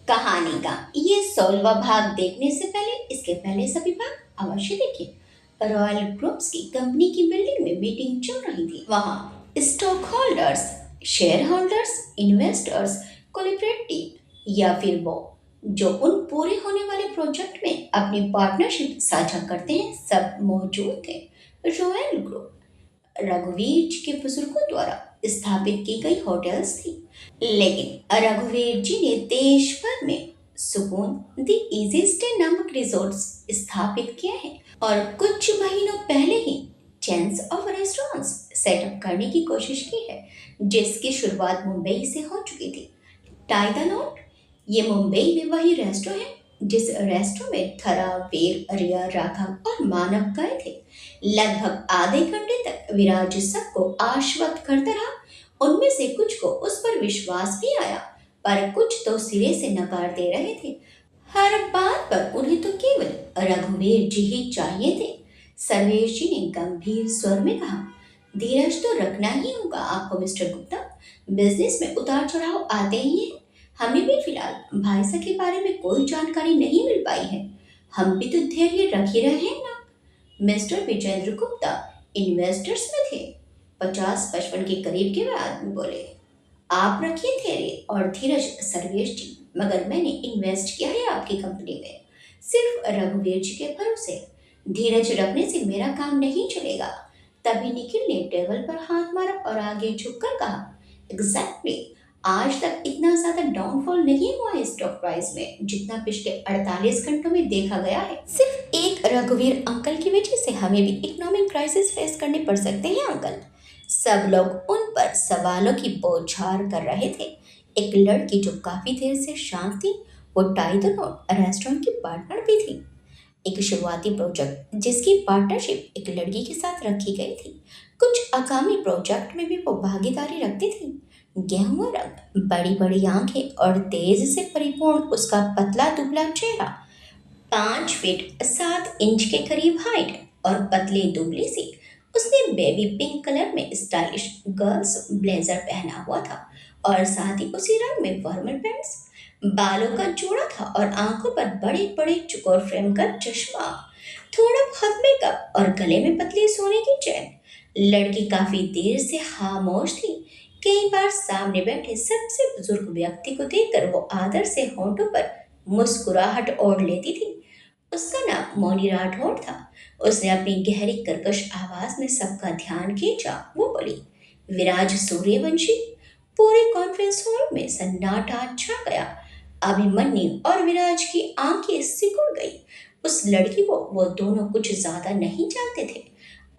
कहानी का ये 16वां भाग देखने से पहले इसके पहले सभी भाग अवश्य देखिए। रॉयल ग्रुप्स की कंपनी की बिल्डिंग में मीटिंग चल रही थी। वहां stock holders, share holders, investors, collaborative या फिर वो जो उन पूरे होने वाले प्रोजेक्ट में अपनी पार्टनरशिप साझा करते हैं, सब मौजूद थे। रॉयल ग्रुप रघुवीर जी के बुजुर्गों द्वारा स्थापित की गई होटल्स थी, लेकिन रघुवीर जी ने देश भर में सुकून दी इजी स्टे नामक रिजॉर्ट्स स्थापित किए हैं और कुछ महीनों पहले ही चेन्स ऑफ रेस्टोरेंट्स सेटअप करने की कोशिश की है, जिसकी शुरुआत मुंबई से हो चुकी थी। टाइटानोट ये मुंबई में वही रेस्टो है जिस रेस्टो में थरा, वीर, रिया, राघव और मानव गए थे। लगभग आधे घंटे तक विराज सबको आश्वस्त करता रहा। उनमें से कुछ को उस पर विश्वास भी आया, पर कुछ तो सिरे से नकार दे रहे थे। हर बात पर उन्हें तो केवल रघुवीर जी ही चाहिए थे। सर्वेश जी ने गंभीर स्वर में कहा, धीरज तो रखना ही होगा आपको मिस्टर गुप्ता। बिजनेस में उतार चढ़ाव आते ही हैं। हमें भी फिलहाल भाई साहब के बारे में कोई जानकारी नहीं मिल पाई है। हम भी तो धैर्य रख ही रहे हैं ना। मिस्टर विजेंद्र गुप्ता इन्वेस्टर्स में थे। 50-55 के करीब के वे आदमी बोले, आप रखिए धैर्य और धीरज सर्वेश जी, मगर मैंने इन्वेस्ट किया है आपकी कंपनी में, सिर्फ रघुवीर जी के भरोसे। धीरज रखने से मेरा काम नहीं चलेगा। तभी निखिल ने टेबल पर हाथ मारा और आगे झुककर कहा, एग्जैक्टली आज तक इतना ज्यादा डाउनफॉल नहीं हुआ है स्टॉक प्राइस में जितना पिछले 48 घंटों में देखा गया है। सिर्फ एक रघुवीर अंकल की वजह से हमें भी इकोनॉमिक क्राइसिस फेस करने पड़ सकते हैं अंकल। सब लोग उन पर सवालों की बौछार कर रहे थे। एक लड़की जो काफी देर से शांत थी, वो टाइटन रेस्टोरेंट की पार्टनर भी थी। एक शुरुआती प्रोजेक्ट जिसकी पार्टनरशिप एक लड़की के साथ रखी गई थी। कुछ आगामी प्रोजेक्ट में भी वो भागीदारी रखती थी। गेहुआ रंग, बड़ी बड़ी आंखें और तेज से परिपूर्ण उसका पतला दुबला चेहरा, 5 फीट 7 इंच के करीब हाइट और पतली दुबली सी। उसने बेबी पिंक कलर में स्टाइलिश गर्ल्स ब्लेजर पहना हुआ था और साथ ही उसी रंग में फॉर्मल पैंट्स। बालों का जोड़ा था और आंखों पर बड़े बड़े चुकोर फ्रेम का चश्मा, थोड़ा बहुत मेकअप और गले में पतली सोने की चेन। लड़की काफी देर से खामोश थी। कई बार सामने बैठे सबसे बुजुर्ग व्यक्ति को देखकर वो आदर से होंठों पर मुस्कुराहट ओढ़ लेती थी। उसका नाम मौनी राठौड़ था। उसने अपनी गहरी कर्कश आवाज में सबका ध्यान खींचा। वो बोली, विराज सूर्यवंशी। पूरे कॉन्फ्रेंस हॉल में सन्नाटा छा गया। अभिमन्यु और विराज की आंखें सिकुड़ गई। उस लड़की को वो दोनों कुछ ज्यादा नहीं जानते थे।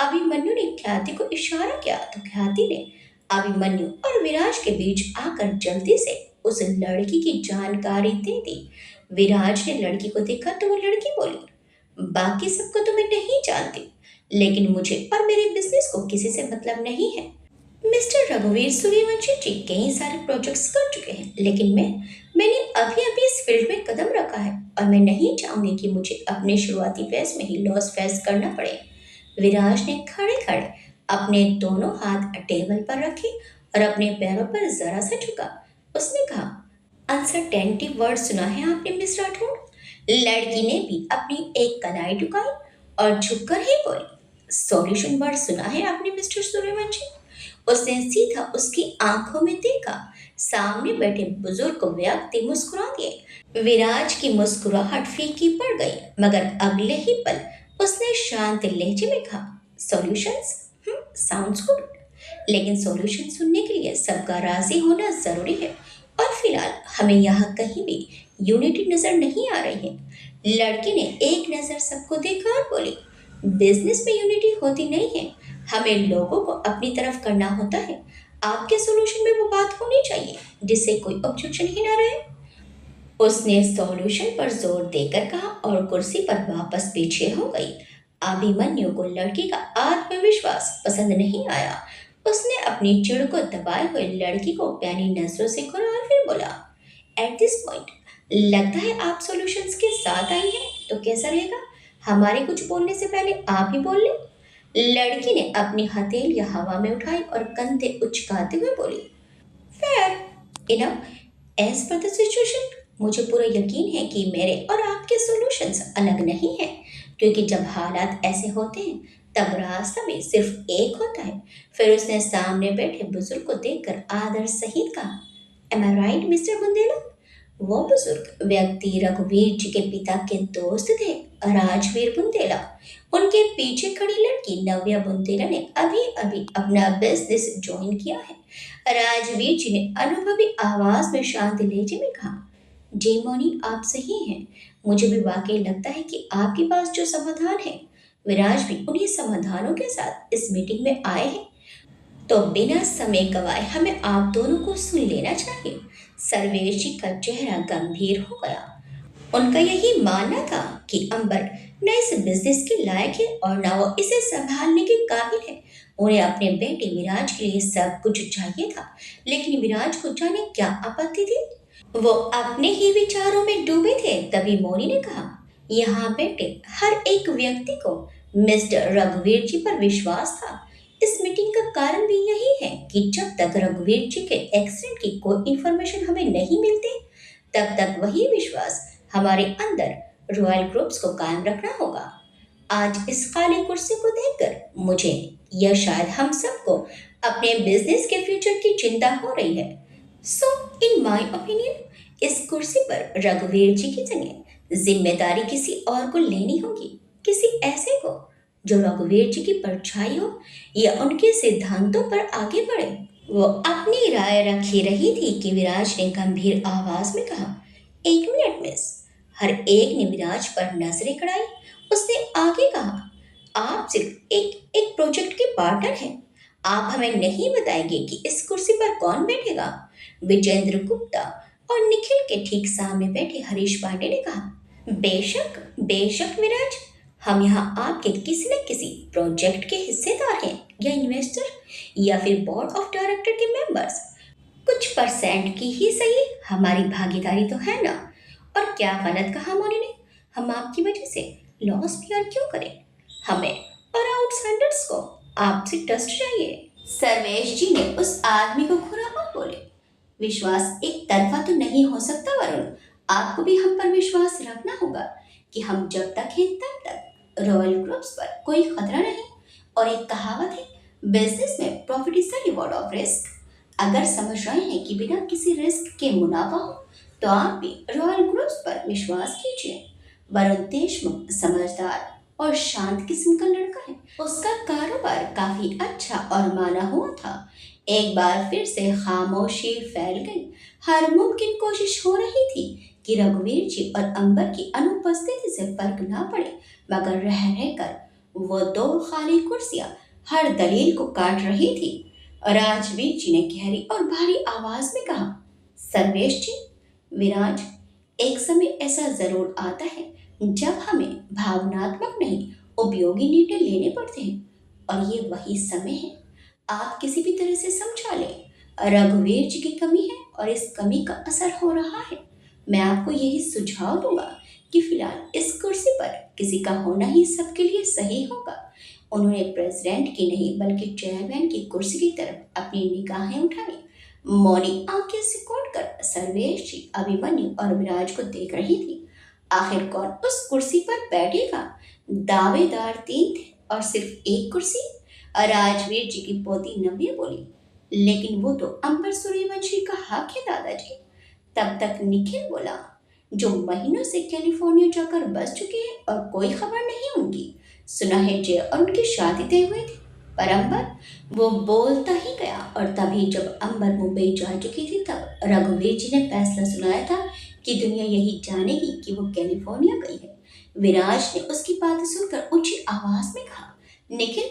अभिमन्यु ने ख्याति को इशारा किया तो ख्याति ने अभिमन्यु और विराज के बीच आकर जल्दी से उस लड़की की जानकारी दे दी। विराज ने लड़की को देखा तो वो लड़की बोली, बाकी सबको तो मैं नहीं जानती, लेकिन मुझे और मेरे बिजनेस को किसी से मतलब नहीं है। मिस्टर रघुवीर सूर्यवंशी जी कई सारे प्रोजेक्ट्स कर चुके हैं, लेकिन मैंने अभी अभी इस फील्ड में कदम रखा है और मैं नहीं चाहूंगी कि मुझे अपने शुरुआती फेज में ही लॉस फेस करना पड़े। विराज ने खड़े खड़े अपने दोनों हाथ टेबल पर रखे और अपने पैरों पर जरा सा झुका। उसने कहा, अनसर्टेनिटी वर्ड सुना है आपने मिस राठौड़? लड़की ने भी अपनी एक कलाई झुकाई और झुककर ही बोली, सॉल्यूशन वर्ड सुना है आपने मिस्टर सूर्यवंशी? उसने सीधा उसकी आंखों में देखा। सामने बैठे बुजुर्ग व्यक्ति मुस्कुरा दिए। विराज की मुस्कुराहट फीकी पड़ गई, मगर अगले ही पल उसने शांत लहजे में कहा, सॉल्यूशंस साउंड्स गुड, लेकिन सॉल्यूशन सुनने के लिए सबका राजी होना जरूरी है और फिलहाल हमें यहाँ कहीं भी यूनिटी नजर नहीं आ रही है। लड़की ने एक नजर सबको देखा और बोली, बिजनेस में यूनिटी होती नहीं है, हमें लोगों को अपनी तरफ करना होता है। आपके सॉल्यूशन में वो बात होनी चाहिए जिससे कोई ऑब्जेक्शन ही ना रहे। उसने सॉल्यूशन पर जोर देकर कहा और कुर्सी पर वापस पीछे हो गई। अभिमन्यु को लड़की का आत्मविश्वास पसंद नहीं आया। उसने अपनी चिढ़ को दबाए हुए लड़की को प्यारी नजरों से घूरा और फिर बोला, एट दिस पॉइंट लगता है आप सॉल्यूशंस के साथ आई हैं, तो कैसा रहेगा हमारे कुछ बोलने से पहले आप ही बोल लें। लड़की ने अपनी हथेलियां हवा में उठाई और कंधे उचकाते हुए बोली, fair enough, as per the situation मुझे पूरा यकीन है कि मेरे और आपके सॉल्यूशंस अलग नहीं हैं, क्योंकि जब हालात ऐसे होते हैं तब रास्ता भी सिर्फ एक होता है। फिर उसने सामने बैठे बुजुर्ग को देखकर आदर सहित कहा, एम आई राइट मिस्टर बुंदेला? वो बुजुर्ग व्यक्ति रघुवीर जी के पिता के दोस्त थे, राजवीर बुंदेला। उनके पीछे खड़ी लड़की नव्या बुंदेला ने अभी अभी अपना बिजनेस ज्वाइन किया है। राजवीर जी ने अनुभवी आवाज में शांत लहजे में कहा, जी मोनी, आप सही हैं। मुझे भी वाकई लगता है कि आपके पास जो समाधान है, विराज भी उन्हीं समाधानों के साथ इस मीटिंग में आए हैं। तो बिना समय गवाए हमें आप दोनों को सुन लेना चाहिए। सर्वेश जी का चेहरा गंभीर हो गया। उनका यही मानना था कि अंबर न इस बिजनेस के लायक है और ना वो इसे संभालने के काबिल है। उन्हें अपने बेटे विराज के लिए सब कुछ चाहिए था, लेकिन विराज को जाने क्या आपत्ति थी। वो अपने ही विचारों में डूबे थे। तभी मोनी ने कहा, यहाँ बेटे हर एक व्यक्ति को मिस्टर रघुवीर जी पर विश्वास था। इस मीटिंग का कारण भी यही है कि जब तक रघुवीर जी के एक्सीडेंट की कोई इंफॉर्मेशन हमें नहीं मिलती, तब तक वही विश्वास हमारे अंदर रॉयल ग्रुप्स को कायम रखना होगा। आज इस खाली कुर्सी को देखकर मुझे, या शायद हम सबको, अपने बिजनेस के फ्यूचर की चिंता हो रही है। सो इन माय ओपिनियन इस कुर्सी पर रघुवीर जी की जगह जिम्मेदारी किसी और को लेनी होगी, किसी ऐसे को जो रघुवीर जी की परछाई हो या उनके सिद्धांतों पर आगे बढ़े। वो अपनी राय रखी रही थी कि विराज ने गंभीर आवाज में कहा, एक मिनट मिस। हर एक ने विराज पर नजरें गड़ाई। उसने आगे कहा, आप सिर्फ एक एक प्रोजेक्ट के पार्टनर हैं। आप हमें नहीं बताएंगे कि इस कुर्सी पर कौन बैठेगा। विजेंद्र गुप्ता और निखिल के ठीक सामने बैठे हरीश पांडे ने कहा, बेशक बेशक विराज, हम यहाँ आपके किसी न किसी प्रोजेक्ट के हिस्सेदार हैं, या इन्वेस्टर, या फिर बोर्ड ऑफ डायरेक्टर के मेंबर्स। कुछ परसेंट की ही सही हमारी भागीदारी तो है ना। और क्या गलत कहा मोनी ने? हम आपकी वजह से लॉस बियर क्यों करें? हमें और आउटसाइडर्स को आपसे ट्रस्ट चाहिए। सर्वेश जी ने उस आदमी को घूरा और बोले, विश्वास एक तरफा तो नहीं हो सकता वरुण। आपको भी हम पर विश्वास रखना होगा कि हम जब तक हैं तब तक रॉयल ग्रुप्स पर कोई खतरा नहीं। और एक कहावत है, बिजनेस में profit is the reward of risk. अगर समझ रहे हैं कि बिना किसी रिस्क के मुनाफा हो, तो आप भी रॉयल ग्रुप्स पर विश्वास कीजिए। वरुण देशमुख समझदार और शांत किस्म का लड़का है। उसका कारोबार काफी अच्छा और माना हुआ था। एक बार फिर से खामोशी फैल गई। हर मुमकिन कोशिश हो रही थी कि रघुवीर जी और अंबर की अनुपस्थिति से फर्क ना पड़े, मगर रह रहकर वो दो खाली कुर्सियां हर दलील को काट रही थी। राजवीर जी ने गहरी और भारी आवाज में कहा, सर्वेश जी, विराज, एक समय ऐसा जरूर आता है जब हमें भावनात्मक नहीं, उपयोगी निर्णय लेने पड़ते हैं, और ये वही समय है। आप किसी भी तरह से समझा लें, रघुवीर जी की कमी है और इस कमी का असर हो रहा है। मैं आपको यही सुझाव दूंगा कि फिलहाल इस कुर्सी पर किसी का होना ही सबके लिए सही होगा। उन्होंने प्रेसिडेंट की नहीं बल्कि चेयरमैन की कुर्सी की तरफ अपनी निगाहें उठाई। मौनी आंखें सिकोड़ कर सर्वेश जी, अभिमन्यु और विराज को देख रही थी। आखिर कौन उस कुर्सी पर बैठेगा? दावेदार तीन थे और सिर्फ एक कुर्सी। राजवीर जी की पोती नव्या बोली, लेकिन वो तो अंबर सूर्यवंशी का हक है दादाजी। तब तक निखिल बोला, जो महीनों से कैलिफोर्निया जाकर बस चुके हैं और कोई खबर नहीं उनकी। सुना है जय और उनकी शादी तय हुई थी, पर अंबर, वो बोलता ही गया। और तभी जब अंबर मुंबई जा चुकी थी, तब रघुवीर जी ने फैसला सुनाया था कि दुनिया यही जानेगी कि वो कैलिफोर्निया गई है। विराज ने उसकी बात सुनकर ऊंची आवाज में कहा, निखिल,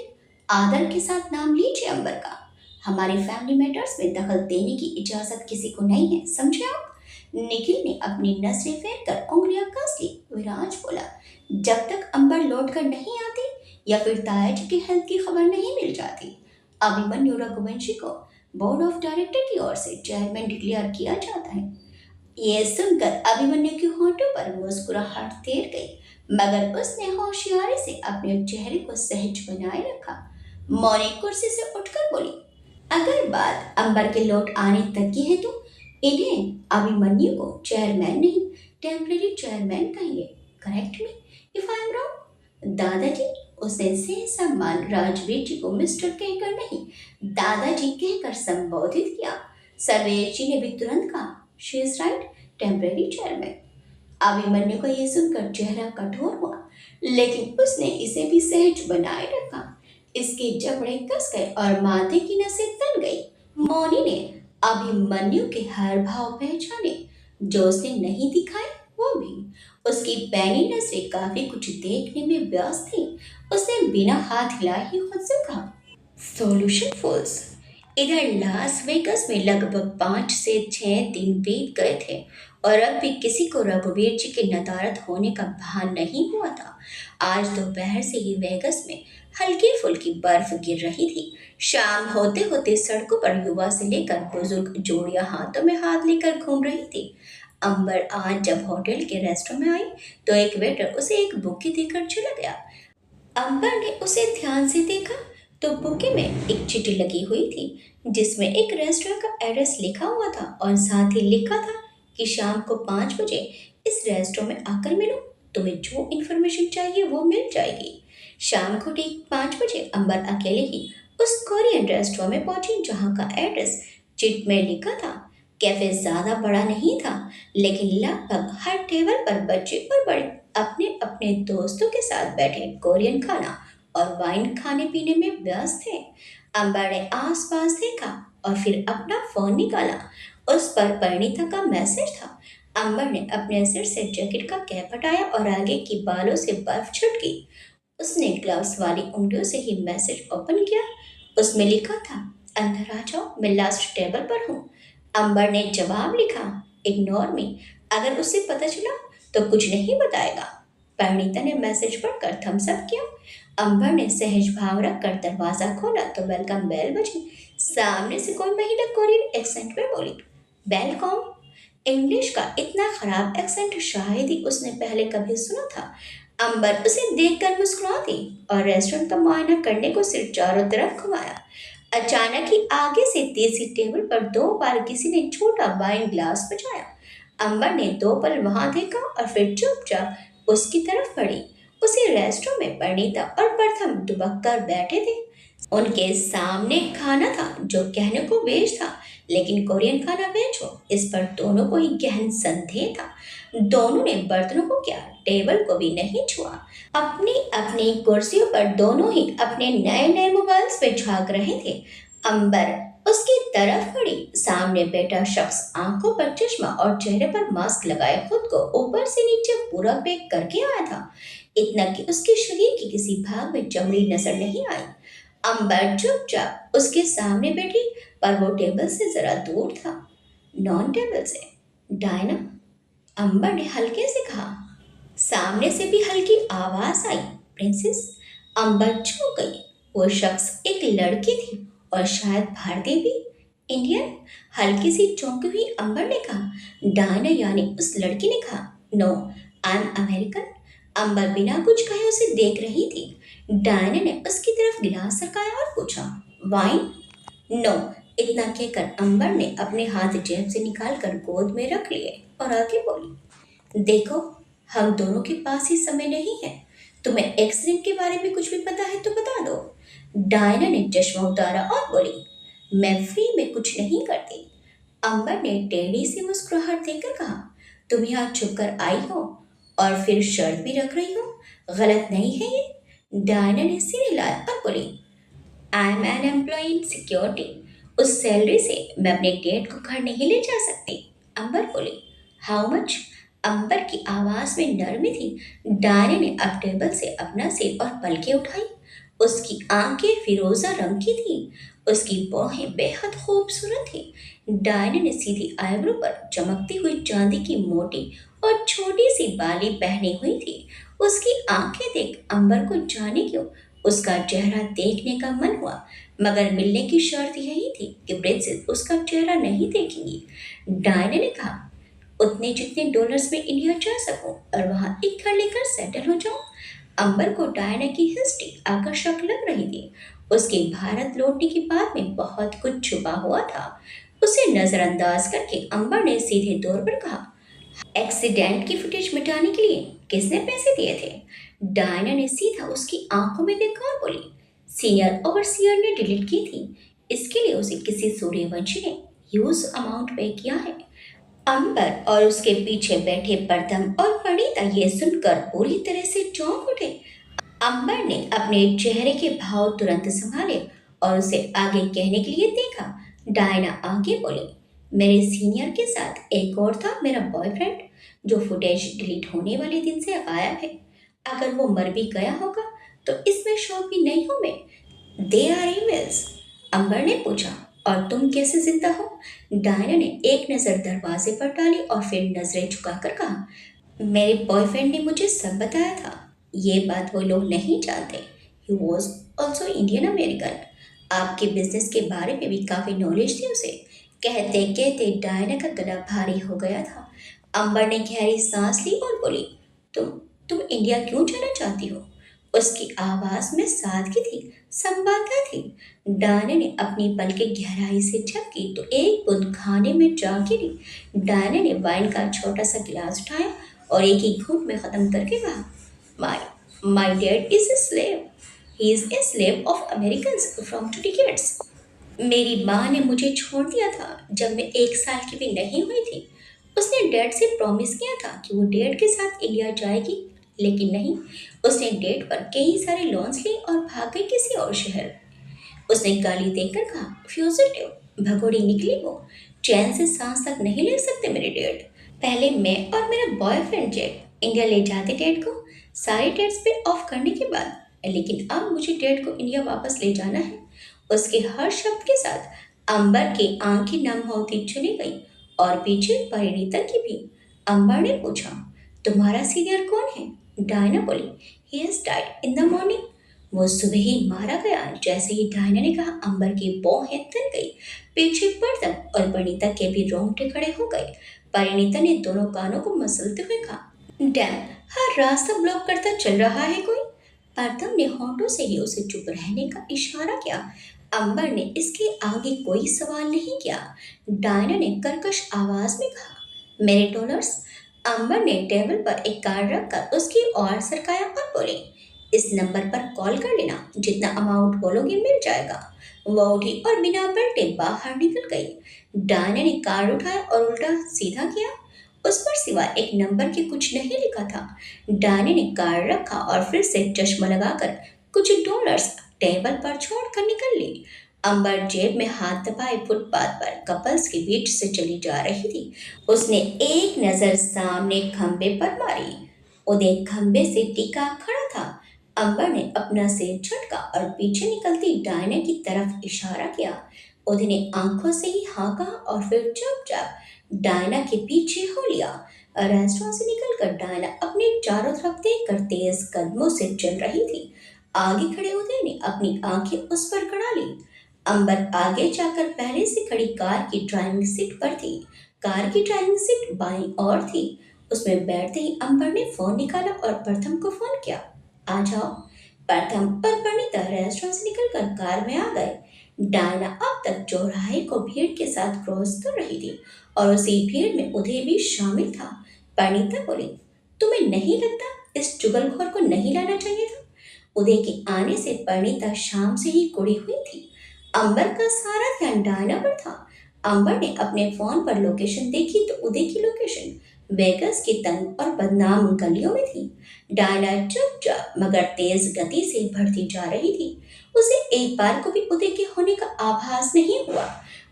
आदर के साथ नाम लीजिए अंबर का। हमारी फैमिली मैटर्स में दखल देने की इजाजत किसी को नहीं है, समझे आप? निखिल ने अपनी नजरें फेर कर उंगलियां कस ली। विराज बोला, जब तक अंबर लौट कर नहीं आती या फिर ताया जी की हेल्थ की खबर नहीं मिल जाती, अभिमन्यु रघुवंशी को बोर्ड ऑफ डायरेक्टर की ओर से चेयरमैन डिक्लेयर किया जाता है। यह सुनकर अभिमन्यु की होठों पर मुस्कुराहट तैर गई, मगर उसने होशियारी से अपने चेहरे को सहज बनाए रखा। मौनी कुर्सी से उठकर बोली, अगर बात अंबर के लौट आने तक की है तो इन्हें अभिमन्यु को चेयरमैन नहीं, टेम्परेरी चेयरमैन कहेंगे। Correct me if I am wrong. दादाजी, उसने से सम्मान राजवीर जी को मिस्टर कहकर नहीं, दादाजी कहकर संबोधित किया। सर्वेश जी ने भी तुरंत कहा, she is right, temporary chairman. Abhimanyu का ये सुनकर चेहरा कठोर हुआ, लेकिन उसने इसे भी सहज बनाए रखा। इसके जबड़े कस गए और माथे की नसें तन गई। मौनी ने अभिमन्यु के हर भाव पहचाने, जो उसने नहीं दिखाए वो भी। उसकी पैनी नजरें काफी कुछ देखने में व्यस्त थी। उसने बिना हाथ हिलाए ही खुद से कहा, सॉल्यूशन फॉल्स। इधर लास वेगस में लगभग 5 से 6 दिन बीत गए थे और अब भी किसी को रघुवीर जी के नदारद होने का भान नहीं हुआ था। आज दोपहर से ही वेगस में हल्की फुल्की बर्फ गिर रही थी। शाम होते होते सड़कों पर युवा से लेकर बुजुर्ग जोड़ियां हाथों में हाथ लेकर घूम रही थी। अंबर आज जब होटल के रेस्टोरेंट में आई तो एक वेटर उसे एक बुके देकर चला गया। अंबर ने उसे ध्यान से देखा तो बुके में एक चिट्ठी लगी हुई थी, जिसमें एक रेस्टोरेंट का एड्रेस लिखा हुआ था और साथ ही लिखा था कि शाम को 5 बजे इस रेस्टोरेंट में आकर मिलो, तुम्हें जो इन्फॉर्मेशन चाहिए वो मिल जाएगी। शाम को ठीक 5 बजे अंबर अकेले ही उस कोरियन रेस्टोरेंट में पहुंची, जहां का एड्रेस चिट में लिखा था। कैफे ज्यादा बड़ा नहीं था, लेकिन लगभग हर टेबल पर बच्चे और बड़े अपने अपने दोस्तों के साथ बैठे कोरियन खाना और वाइन खाने पीने में व्यस्त थे। अंबर ने आसपास देखा और फिर अपना फोन निकाला। उस पर परिणीता का मैसेज था। अंबर ने अपने सिर से जैकेट का कैप हटाया और आगे की बालों से बर्फ छुटकी। उसने ग्लव्स वाली उंगलियों से ही मैसेज ओपन किया। उसमें लिखा था, अंदर आ जाओ, मैं लास्ट टेबल पर हूँ। अंबर ने जवाब लिखा, इग्नोर मी। अगर उसे पता चला तो कुछ नहीं बताएगा। परिणीता ने मैसेज पढ़कर थम्स अप किया। अंबर ने सहज भाव रखकर दरवाजा खोला तो वेलकम बेल बजी। सामने से कोई महिला कोरियन एक्सेंट में बोली, वेलकम। इंग्लिश का इतना खराब एक्सेंट शायद ही उसने पहले कभी सुना था। अंबर उसे देखकर मुस्कुरा दी और रेस्टोरेंट का मुआयना करने को सिर चारों तरफ घुमाया। अचानक ही आगे से तीसरी टेबल पर 2 बार किसी ने छोटा वाइन ग्लास बजाया। अंबर ने 2 पल वहां देखा और फिर चुपचाप उसकी तरफ बढ़ी। उसी रेस्टोरेंट में परिणीता और प्रथम दुबक कर बैठे थे। उनके सामने खाना था जो कहने को वेज था, लेकिन कोरियन खाना वेज हो, इस पर दोनों को ही गहन संदेह था। दोनों ने बर्तनों को क्या, टेबल को भी नहीं छुआ। अपनी अपनी कुर्सियों पर दोनों ही अपने नए नए मोबाइल्स पे झांक रहे थे। अंबर उसकी तरफ बढ़ी। सामने बैठा शख्स आंखों पर चश्मा और चेहरे पर मास्क लगाए खुद को ऊपर से नीचे पूरा पैक करके आया था, इतना कि उसके शरीर की किसी भाग में चमड़ी नजर नहीं आई। अंबर चुपचाप उसके सामने बैठी, पर वो टेबल से जरा दूर था, नॉन टेबल से। डायना, अंबर ने हल्के से कहा। सामने से भी हल्की आवाज आई, प्रिंसेस। अंबर चौंक गई। वो शख्स एक लड़की थी और शायद भारतीय भी, इंडियन। हल्की सी चौंकी हुई अंबर ने कहा, डायना यानी उस लड़की ने कहा, नो, आई एम अमेरिकन। अंबर बिना कुछ कहे उसे देख रही थी। डायना ने उसकी तरफ गिलास रखाया और पूछा, वाइन? नो। इतना कहकर अंबर ने अपने हाथ जेब से निकालकर गोद में रख लिए और आगे बोली, देखो, हम दोनों के पास ही समय नहीं है। तुम्हें एक्सीडेंट के बारे में कुछ भी पता है तो बता दो। डायना ने चश्मा उतारा और बोली, मैं फ्री में कुछ नहीं करती। अंबर ने टेढ़ी सी मुस्कुराहट देकर कहा, तुम यहाँ छुप कर आई हो और फिर शर्त भी रख रही हो, गलत नहीं है ये? डायना ने सिर हिलाया और बोली, I am an employ in security. उस सैलरी से मैं अपने डेट को घर नहीं ले जा सकती। अंबर बोली, हाउ मच? अंबर की आवाज में नरमी थी। डायना ने अब टेबल से अपना सिर और पलकें उठाई। उसकी आंखें फिरोजा रंग की थी। उसकी बाहें बेहद खूबसूरत थी। डायना ने सीधी आईब्रो पर चमकती हुई चांदी की मोटी और छोटी सी बाली पहनी हुई थी। उसकी आंखें देख अंबर को जाने क्यों उसका चेहरा देखने का मन हुआ, मगर मिलने की शर्त यही थी कि प्रिंसेस उसका चेहरा नहीं देखेंगी। डायना ने कहा, उतने जितने डॉलर्स में इंडिया जा सकूं और वहां एक घर लेकर सेटल हो जाऊं। अंबर को डायना की हिस्ट्री आकर्षक लग रही थी। उसके भारत लौटने की बात में बहुत कुछ छुपा हुआ था। उसे नजरअंदाज करके अंबर ने सीधे तौर पर कहा, एक्सीडेंट की फुटेज मिटाने के लिए किसने पैसे दिए थे? डायना ने सीधा उसकी आंखों में देखा और बोली, सीनियर ओवरसीयर ने डिलीट की थी। इसके लिए उसे किसी सूर्यवंशी ने ह्यूज अमाउंट पे किया है। अंबर और उसके पीछे बैठे प्रथम और पंडिता ये सुनकर पूरी तरह से चौंक उठे। अंबर ने अपने चेहरे के भाव तुरंत संभाले और उसे आगे कहने के लिए देखा। डायना आगे बोली, मेरे सीनियर के साथ एक और था, मेरा बॉयफ्रेंड, जो फुटेज डिलीट होने वाले दिन से गायब है। अगर वो मर भी गया होगा तो इसमें शौक भी नहीं हूं मैं। They are emails. अंबर ने पूछा, और तुम कैसे जिंदा हो? डायना ने एक नज़र दरवाजे पर डाली और फिर नजरें झुकाकर कहा, मेरे बॉयफ्रेंड ने मुझे सब बताया था। ये बात वो लोग नहीं जानते। He was also Indian American. आपके बिजनेस के बारे में भी काफ़ी नॉलेज थी उसे। कहते कहते डायना का गला भारी हो गया था। अंबर ने गहरी सांस ली और बोली, तुम तुम इंडिया क्यों जाना चाहती हो? उसकी आवाज में सादगी थी, संवादता थी। डायना ने अपनी पलकें गहराई से झपकी तो एक बूंद खाने में जा गिरी। डायना ने वाइन का छोटा सा गिलास उठाया और एक ही घूंट में खत्म करके कहा, my my dad is a slave. He is a slave of American from two decades. मेरी माँ ने मुझे छोड़ दिया था जब मैं 1 साल की भी नहीं हुई थी। उसने डैड से प्रॉमिस किया था कि वो डैड के साथ इंडिया जाएगी, लेकिन नहीं। उसने डैड पर कई सारे लोन्स लिए और भाग गई किसी और शहर। उसने गाली देकर कहा, फ्यूजिटिव, भगोड़ी निकली वो। चैन से सांस तक नहीं ले सकते मेरे डैड। पहले मैं और मेरा बॉयफ्रेंड जेड इंडिया ले जाते डैड को, सारे डेट्स पे ऑफ करने के बाद। लेकिन अब मुझे डैड को इंडिया वापस ले जाना है। उसके हर शब्द के साथ अंबर की आंखें नम होती चली गई और पीछे परिणीता की भी। अंबर ने पूछा, तुम्हारा सीनियर कौन है? डायना बोली, he has died in the morning. वो सुबह ही मारा गया। जैसे ही डायना ने कहा, अंबर की भौहें थन गई। पीछे परतम और परिणीता के भी रोंगटे खड़े हो गए। परिणीता ने दोनों कानों को मसलते हुए कहा, डैम, हर रास्ता ब्लॉक करता चल रहा है कोई। परतम ने होंठों से ही उसे चुप रहने का इशारा किया। अंबर ने इसके आगे कोई सवाल नहीं किया। डायना ने कर्कश आवाज में कहा, मेरे डॉलर्स। अंबर ने टेबल पर एक कार्ड रखकर उसकी ओर सरकाया और बोले, इस नंबर पर कॉल कर लेना, जितना अमाउंट बोलोगे मिल जाएगा। वो उठी और बिना पलटे बाहर निकल गई। डायना ने कार्ड उठाया और उल्टा सीधा किया। उस पर सिवाय एक नंबर के कुछ नहीं लिखा था। डायना ने कार्ड रखा और फिर से चश्मा लगाकर कुछ डॉलर्स टेबल पर छोड़कर निकल ली। अंबर जेब में हाथ दबाए फुटपाथ पर कपल्स के बीच से चली जा रही थी। उसने एक नजर सामने खंबे पर मारी। उदय खंबे से टिका खड़ा था। अंबर ने अपना सिर झटका और पीछे निकलती डायना की तरफ इशारा किया। उदय ने आंखों से ही हाँ कहा और फिर चुपचाप डायना के पीछे हो लिया। रेस्टोरेंट से निकलकर डायना अपने चारों तरफ देखकर तेज कदमों से चल रही थी। आगे खड़े उदय ने अपनी आंखें उस पर गड़ा ली। अंबर आगे जाकर पहले से खड़ी कार की ड्राइविंग सीट पर थी। कार की ड्राइविंग सीट बाईं ओर थी। उसमें बैठते ही अंबर ने फोन निकाला और प्रथम को फोन किया। आ जाओ। प्रथम और परिणीता रेस्टोरेंट से निकलकर कार में आ गए। डायना अब तक चौराहे को भीड़ के साथ क्रॉस कर रही थी और उसी भीड़ में उदय भी शामिल था। परिणीता बोली, तुम्हें नहीं लगता इस चुगलखोर को नहीं लाना चाहिए था? उदय के आने से परिणीता शाम से ही कुड़ी हुई थी। अंबर का सारा ध्यान डायना पर था। अंबर ने अपने फोन पर लोकेशन देखी तो उदय की लोकेशन वेगस की तंग और बदनाम गलियों में थी। डायना चुपचाप मगर तेज गति से बढ़ती जा रही थी। उसे एक बार को भी उदय के होने का आभास नहीं हुआ।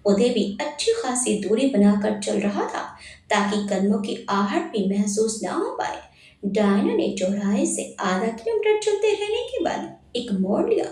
उदय भी अच्छी खासी दूरी बनाकर चल रहा था ताकि कदमों की आहट भी महसूस ना हो पाए। डायना ने चौराहे से आधा किलोमीटर चलते रहने के बाद एक मोड़ लिया।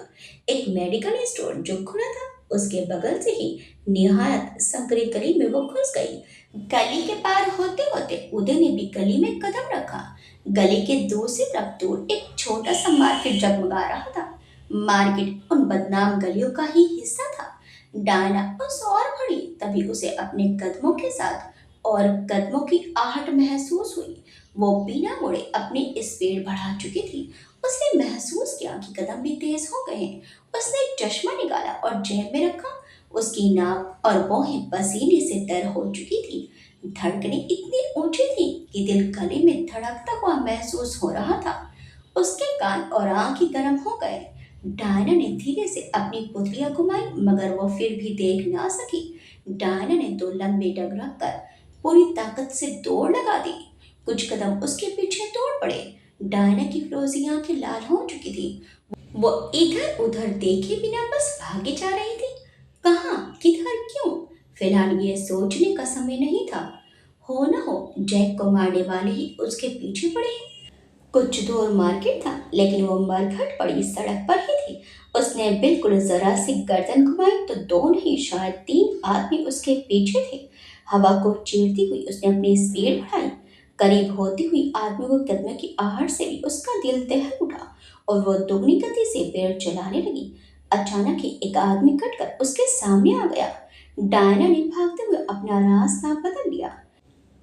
एक मेडिकल स्टोर जो खुला था उसके बगल से ही निहायत संकरी गली में वो घुस गई। गली के पार होते होते उदय ने भी गली में कदम रखा। गली के दूसरी तरफ दूर एक छोटा सा मार्केट जगमगा रहा था। मार्केट उन बदनाम गलियों का ही हिस्सा था। डायना उस और बढ़ी तभी उसे अपने कदमों के साथ और कदमों की आहट महसूस हुई। वो बिना मुड़े अपनी स्पीड बढ़ा चुकी थी। उसने महसूस किया कि कदम भी तेज हो गए हैं। उसने चश्मा निकाला और जेब में रखा उसकी नाक और भौहें पसीने से तर हो चुकी थी। धड़कनें इतनी ऊंची थी कि दिल गले में धड़कता हुआ महसूस हो रहा था। उसके कान और आंखें गर्म हो गए। डायना ने धीरे से अपनी पुतलियां घुमाई मगर वो फिर भी देख ना सकी। डायना ने दो लंबे डग रखकर पूरी ताकत से दौड़ लगा दी। कुछ कदम उसके पीछे दौड़ पड़े। डायना की फिरोजी आंखें लाल हो चुकी थी। वो इधर उधर देखे बिना बस भागे जा रही थी। कहाँ, किधर, क्यों? फिलहाल ये सोचने का समय नहीं था। हो न हो जैक को मारने वाले ही उसके पीछे पड़े हैं। कुछ दूर मार्केट था लेकिन वो मरघट पड़ी सड़क पर ही थी। उसने बिल्कुल जरा सी गर्दन घुमाई तो दो नहीं शायद तीन आदमी उसके पीछे थे। हवा को चीरती हुई उसने अपनी स्पीड बढ़ाई। करीब होती हुई आदमी को कदमों की आहट से भी उसका दिल दहल उठा और वो दोगुनी गति से पेड़ चलाने लगी। अचानक ही एक आदमी कटकर उसके सामने आ गया। डायना ने भागते हुए अपना रास्ता बदल लिया।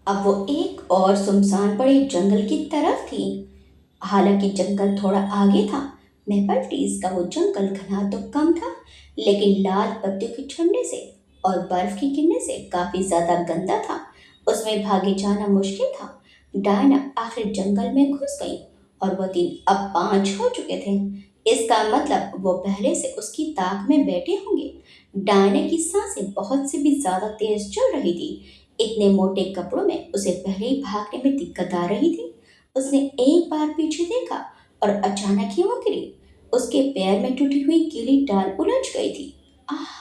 अब वो एक और सुनसान पड़े जंगल की तरफ थी। हालांकि जंगल थोड़ा आगे था। मेपल्टीज का वो जंगल घना तो कम था लेकिन लाल पत्तियों के झड़ने से और बर्फ की गिरने से काफी ज्यादा गंदा था। उसमें भागे जाना मुश्किल था। डायना आखिर जंगल में घुस गई और वो दिन अब 5 हो चुके थे। इसका मतलब वो पहले से उसकी ताक में बैठे होंगे। डायना की सांसें बहुत से भी ज्यादा तेज चल रही थी। इतने मोटे कपड़ों में उसे पहले ही भागने में दिक्कत आ रही थी। उसने एक बार पीछे देखा और अचानक ही वो गिरी। उसके पैर में टूटी हुई गीली डाल उलझ गई थी। आह!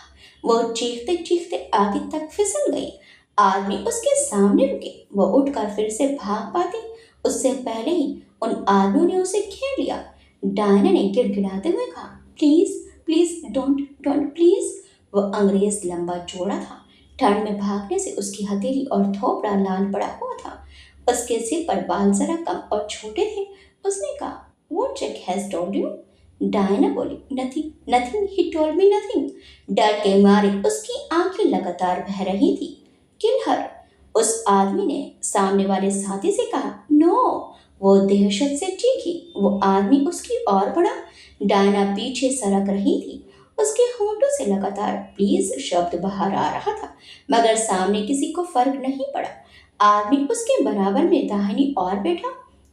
वो चीखते चीखते आगे तक फिसल गई। आदमी उसके सामने रुके। वो उठकर फिर से भाग पाती उससे पहले ही उन आदमियों ने उसे घेर लिया। डायना ने गिड़गिड़ाते हुए कहा, please, please don't, don't please. वो अंग्रेज लंबा चौड़ा था। ठंड में भागने से उसकी हथेली और थोपड़ा लाल पड़ा हुआ था। उसके सिर पर बाल जरा कम और छोटे थे। उसने कहा, "What Jack has told you?" Diana बोली, "Nothing, nothing. He told me nothing." डर के मारे उसकी आंखें लगातार बह रही थी। किल हर, उस आदमी ने सामने वाले साथी से कहा। नो, वो दहशत से चीखी। वो आदमी उसकी ओर बढ़ा। डायना पीछे सरक रही थी। उसके होंठों से लगातार प्लीज शब्द बाहर आ रहा था मगर सामने किसी को फर्क नहीं पड़ा। आदमी उसके बराबर में दाहिनी ओर बैठा।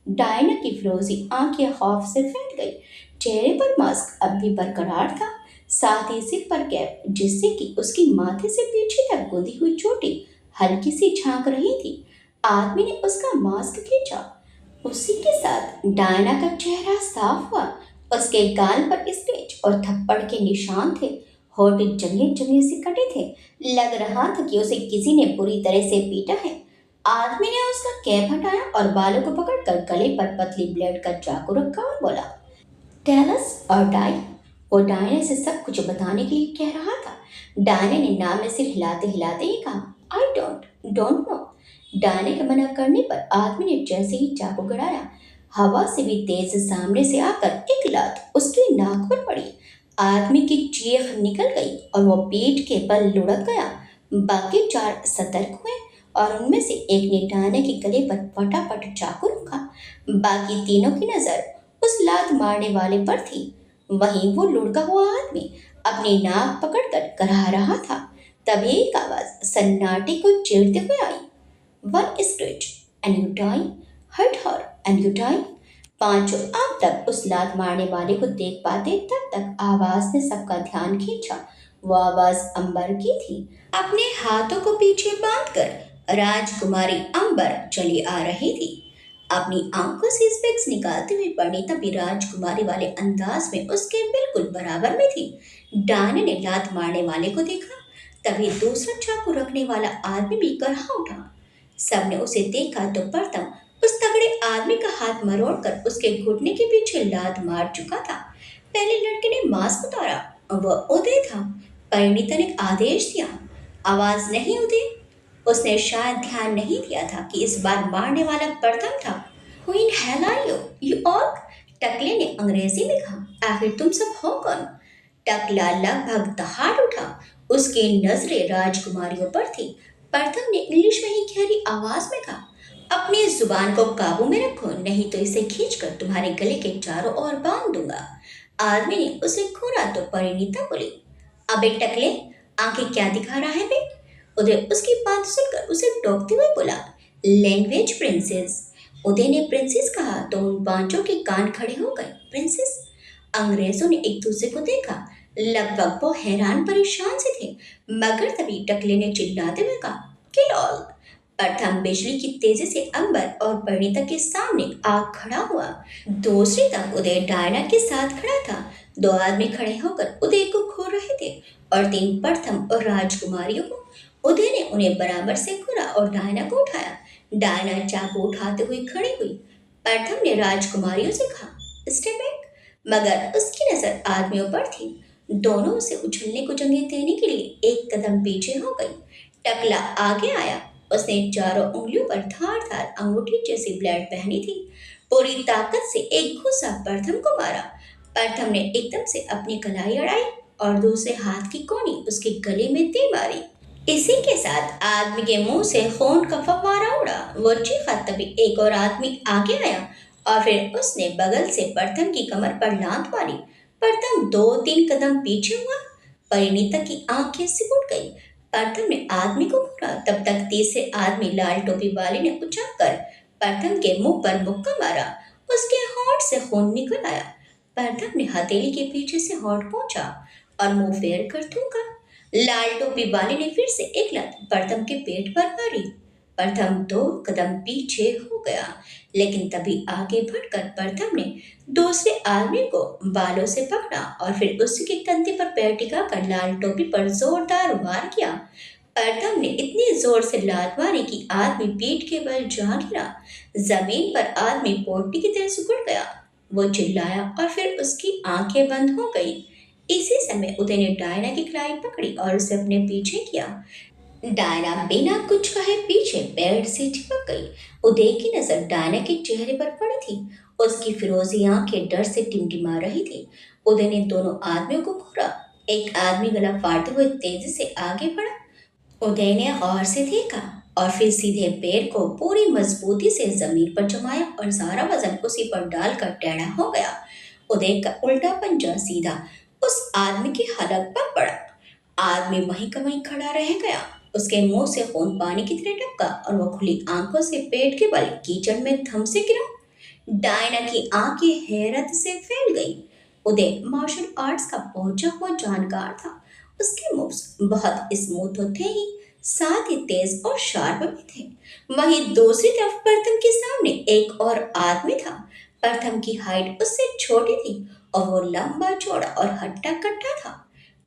डायना की फिरोजी आंखें खौफ से फैल गई। चेहरे पर मास्क अब भी बरकरार था, साथ ही सिर पर कैप जिससे कि उसकी माथे से पीछे तक गुंदी हुई चोटी हल्की सी झांक रही थी। आदमी ने उसका मास्क खींचा। उसी के साथ डायना का चेहरा साफ हुआ। उसके गाल पर स्क्रैच और थप्पड़ के निशान थे। होठ जगह जगह से कटे थे। लग रहा था कि उसे किसी ने बुरी तरह से पीटा है। आदमी ने उसका कैप हटाया और बालों को पकड़कर गले पर पतली ब्लेड का चाकू रखा और बोला, टेल अस और डाई। वो डायने से सब कुछ बताने के लिए कह रहा था। डायने ने नाम में सिर हिलाते हिलाते ही कहा, आई डोंट नो। डायने के मना करने पर आदमी ने जैसे ही चाकू गड़ाया, हवा से भी तेज सामने से आकर एक लात उसकी नाक पर पड़ी। आदमी की चीख निकल गई और वो पीठ के बल लुढ़क गया। बाकी 4 सतर्क हुए और उनमें से एक ने डायने के गले पर फटाफट चाकू रखा। बाकी तीनों की नजर उस लात मारने वाले पर थी। वहीं वो लुढ़का हुआ आदमी अपनी नाक पकड़कर कराह रहा था। तभी एक आवाज सन्नाटे को चीरते हुए आई, one scratch and you die, hurt her and you die. पांचों अब तक उस लात मारने वाले को देख पाते तब तक आवाज ने सबका ध्यान खींचा। वो आवाज अंबर की थी। अपने हाथों को पीछे बांधकर राजकुमारी अंबर चली आ रही थी। अपनी आंखों से स्पेक्स निकालते हुए परिणीता भी राजकुमारी वाले अंदाज में उसके बिल्कुल बराबर में थी। डायना ने लात मारने वाले को देखा। तभी दूसरा चाकू रखने वाला आदमी भी गरहा उठा। सबने उसे देखा तो प्रथम उस तगड़े आदमी का हाथ मरोड़कर उसके घुटने के पीछे लात मार चुका था। पहले लड़के ने मास्क उतारा और वह उदय था। परिणीता ने आदेश दिया, आवाज नहीं उदय। उसने शायद ध्यान नहीं दिया था कि इस बार मारने वाला प्रथम था। Who in hell are you? You orc? टकले ने अंग्रेजी में कहा, आखिर तुम सब हो कौन? टकला लगभग दहाड़ उठा। उसकी नजरें राजकुमारियों पर थी। प्रथम ने इंग्लिश में ही गहरी आवाज में कहा, अपनी जुबान को काबू में रखो नहीं तो इसे खींचकर तुम्हारे गले के चारों ओर बांध दूंगा। आदमी ने उसे घूरा तो परिणीता बोली, अबे टकले, आंखें क्या दिखा रहा है बे? उदय उसकी बात सुनकर उसे टोकते हुए बोला, लैंग्वेज प्रिंसेस। उदय ने प्रिंसेस कहा तो उन पांचों के कान खड़े हो गए। प्रिंसेस? अंग्रेजों ने एक दूसरे को देखा। लगभग वो हैरान परेशान से थे, मगर तभी टकले ने चिल्लाते हुए कहा, किल ऑल। प्रथम बिजली की तेजी से अंबर और परिणीता के सामने आ खड़ा हुआ। दूसरी तरफ उदय डायना के साथ खड़ा था। दो आदमी खड़े होकर उदय को खो रहे थे और तीन प्रथम और राजकुमारियों को। उदय ने उन्हें बराबर से घूरा और डायना को उठाया। डायना चाकू उठाते हुए खड़ी हुई। प्रथम ने राजकुमारियों से कहा, स्टेप बैक, मगर उसकी नजर आदमियों पर थी। दोनों उसे उछलने को जगह देने के लिए एक कदम पीछे हो गई। टकला आगे आया। उसने चारों उंगलियों पर धारदार अंगूठी जैसी ब्लेड पहनी थी। पूरी ताकत से एक घुसा प्रथम को मारा। प्रथम ने एकदम से अपनी कलाई अड़ाई और दूसरे हाथ की कोनी उसके गले में दे मारी। इसी के साथ आदमी के मुंह से खून का फव्वारा उड़ा। वो चीखा, तभी एक और आदमी आगे आया और फिर उसने बगल से प्रथम की कमर पर लात मारी। प्रथम दो तीन कदम पीछे हुआ। परिणीता की आंखें सिकुड़ गई। प्रथम ने आदमी को घूरा, तब तक तीसरे आदमी लाल टोपी वाले ने उछलकर प्रथम के मुंह पर मुक्का मारा। उसके होंठ से खून निकल आया। प्रथम ने हथेली के पीछे से होंठ पहुंचा और मुंह फेर कर थूका। लाल टोपी वाले ने फिर से एक लात प्रथम के पेट पर मारी। प्रथम दो कदम पीछे हो गया, लेकिन तभी आगे बढ़कर प्रथम ने दूसरे आदमी को बालों से पकड़ा और फिर उसके कंधे पर पैर टिकाकर लाल टोपी पर जोरदार वार किया। प्रथम ने इतनी जोर से लात मारी कि आदमी पीठ के बल जा गिरा। जमीन पर आदमी पोटी की तरह सिकुड़ गया। वो चिल्लाया और फिर उसकी आंखें बंद हो गई। इसी समय उदय ने डायना की कलाई पकड़ी और उसे अपने पीछे किया। डायना बिना कुछ कहे पीछे पेड़ से चिपक गई। उदय की नजर डायना के चेहरे पर पड़ी थी। उसकी फिरोजी आंखें डर से टिमटिमा रही थी। उदय ने दोनों आदमियों को घूरा। एक आदमी गला फाड़ते हुए तेजी से आगे बढ़ा। उदय ने गौर से देखा और फिर सीधे पैर को पूरी मजबूती से जमीन पर जमाया और सारा वजन उसी पर डालकर टेढ़ा हो गया। उदय का उल्टा पंजा सीधा उस आदमी की हलक पर पड़ा। आदमी वहीं का वहीं खड़ा रह गया। उसके मुंह से खून पानी की तरह टपका और वो खुली आंखों से पेट के बल कीचड़ में थम से गिरा। डायना की आंखें हैरत से फैल गई। उदय मार्शल आर्ट्स का पहुंचा हुआ जानकार था। उसके मूव्स बहुत स्मूथ तो थे ही, साथ ही तेज और शार्प भी थे। वहीं दूसरी तरफ प्रथम के सामने एक और आदमी था। प्रथम की हाइट उससे छोटी थी और वो लंबा चौड़ा और हट्टा कट्टा था।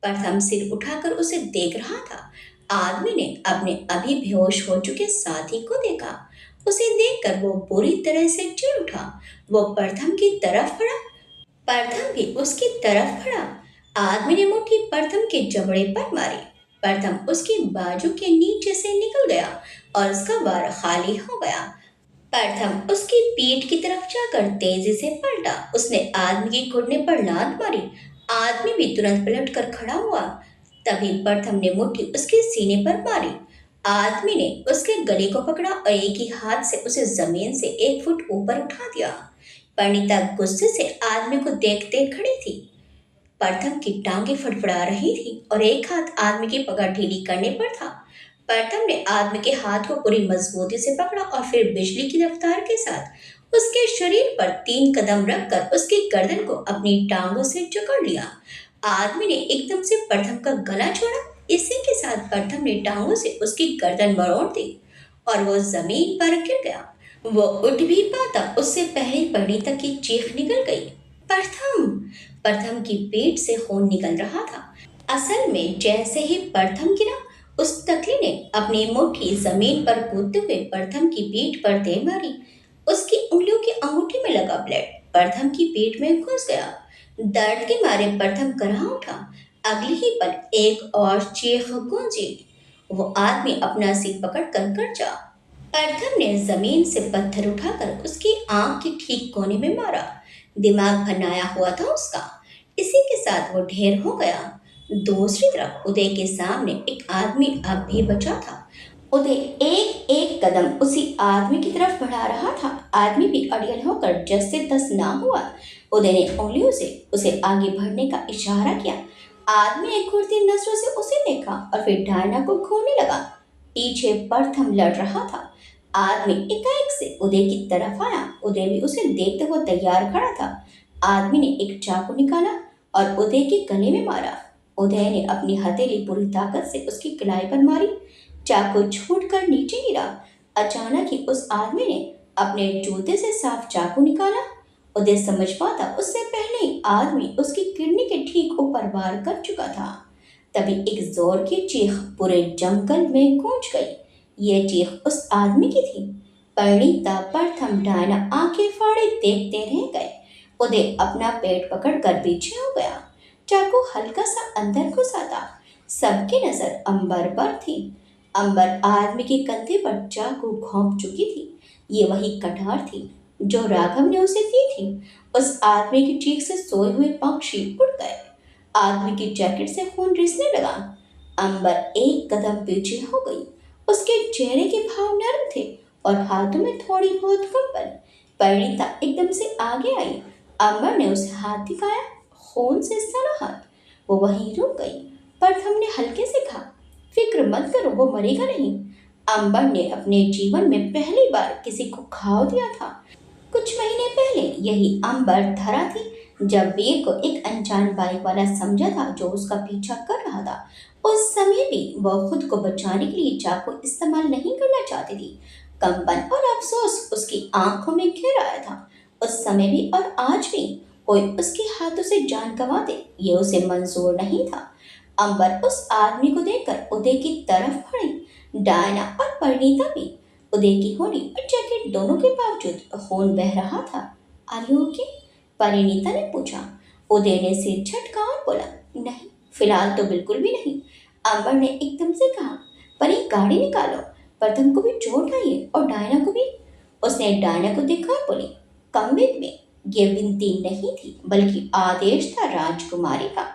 प्रथम सिर उठाकर उसे देख रहा था। आदमी ने अपने अभी बेहोश हो चुके साथी को देखा। उसे देखकर वो बुरी तरह से चिढ़ उठा। वो प्रथम की तरफ बढ़ा। प्रथम भी उसकी तरफ बढ़ा। आदमी ने मुट्ठी प्रथम के जबड़े पर मारी। प्रथम उसकी बाजू के नीचे से निकल गया और उसका वार खाली हो गया। प्रथम उसकी पीठ की तरफ जाकर तेजी से पलटा। उसने आदमी के घुटने पर लात मारी। आदमी भी तुरंत पलट कर खड़ा हुआ। तभी प्रथम ने मुट्ठी उसके सीने पर मारी। आदमी ने उसके गले को पकड़ा और एक ही हाथ से उसे जमीन से 1 फुट ऊपर उठा दिया। परिणीता गुस्से से आदमी को देखते खड़ी थी। प्रथम की टांगें फड़फड़ा रही थी और एक हाथ आदमी की पकड़ ढीली करने पर था। प्रथम ने आदमी के हाथ को पूरी मजबूती से पकड़ा और फिर बिजली की रफ्तार के साथ उसके शरीर पर 3 कदम रखकर उसकी गर्दन को अपनी टांगों से जकड़ लिया। आदमी ने एकदम से प्रथम का गला छोड़ा। इसी के साथ प्रथम ने टांगों से उसकी गर्दन मरोड़ दी और वो जमीन पर गिर गया। वो उठ भी पाता उससे पहले परिणीता की चीख निकल गई, प्रथम। प्रथम की पेट से खून निकल रहा था। असल में जैसे ही प्रथम गिरा, उस टकली ने अपनी मुट्ठी जमीन पर कूदते हुए प्रथम की पीठ पर दे मारी। उसकी उंगलियों की अंगूठी में लगा ब्लेड प्रथम की पीठ में घुस गया। दर्द के मारे प्रथम कराह उठा। अगले ही पल एक और चीख गूंजी। वो आदमी अपना सिर पकड़कर गरजा। प्रथम ने जमीन से पत्थर उठाकर उसकी आंख के ठीक कोने में मारा। दिमाग भरनाया हुआ था उसका। इसी के साथ वो ढेर हो गया। दूसरी तरफ उदय के सामने एक आदमी अब भी बचा था। उदय एक एक कदम उसी आदमी की तरफ बढ़ा रहा था। आदमी भी अड़ियल होकर जस से तस ना हुआ। उदय ने उंगलियों से उसे आगे बढ़ने का इशारा किया। आदमी ने घूरती नजरों से उसे देखा और फिर डायना को घूरने लगा। पीछे प्रथम लड़ रहा था। आदमी एकाएक से उदय की तरफ आया। उदय भी उसे देखते हुए तैयार खड़ा था। आदमी ने एक चाकू निकाला और उदय के गले में मारा। उदय ने अपनी हथेली पूरी ताकत से उसकी कलाई पर मारी। चाकू छूटकर नीचे गिरा। अचानक ही उस आदमी ने अपने जूते से साफ चाकू निकाला। उदय समझ पाता उससे पहले ही आदमी उसकी किडनी के ठीक ऊपर वार कर चुका था। तभी एक जोर की चीख पूरे जंगल में गूंज गई। ये चीख उस आदमी की थी। परिणीता, प्रथम, डायना आंखें फाड़े देखते रह गए। उदय अपना पेट पकड़कर पीछे हो गया। चाकू हल्का सा अंदर घुसा था। सबकी नजर अंबर पर थी। अंबर आदमी के कंधे पर चाकू घोंप चुकी थी। ये वही कटार थी जो राघव ने उसे दी थी। उस आदमी की चीख से सोए हुए पक्षी उड़ गए। आदमी की जैकेट से खून रिसने लगा। अंबर एक कदम पीछे हो गई। उसके चेहरे के भाव नर्म थे और हाथों में थोड़ी बहुत कंपन। परिणीता एकदम से आगे आई। अंबर ने उसे हाथ दिखाया। खून से सना हाथ। वो वहीं रुक गई। पर हमने हल्के से कहा, फिक्र मत करो, वो मरेगा नहीं। अंबर ने अपने जीवन में पहली बार किसी को घाव दिया था। कुछ महीने पहले यही अंबर धरा थी जब वीर को एक अनजान बाइक वाला समझा था जो उसका पीछा कर रहा था। उस समय भी वह खुद को बचाने के लिए चाकू इस्तेमाल नहीं करना चाहती थी। कंपन और अफसोस उसकी आंखों में घिर आया था। उस समय भी और आज भी कोई उसके हाथों से जान गंवा दे, ये उसे मंजूर नहीं था। अंबर उस आदमी को देखकर उदय की तरफ बढ़ी। डायना और परिणीता भी। उदय की होली और जैकेट दोनों के बावजूद खून बह रहा था। Are you okay? परिणीता ने पूछा। उदय ने सिर झटका और बोला, नहीं, फिलहाल तो बिल्कुल भी नहीं। अंबर ने एकदम से कहा, पर एक गाड़ी निकालो। प्रथम को भी चोट आई है और डायना को भी। उसने डायना को देखा और बोली, कम विद में। ये विनती नहीं थी बल्कि आदेश था राजकुमारी का।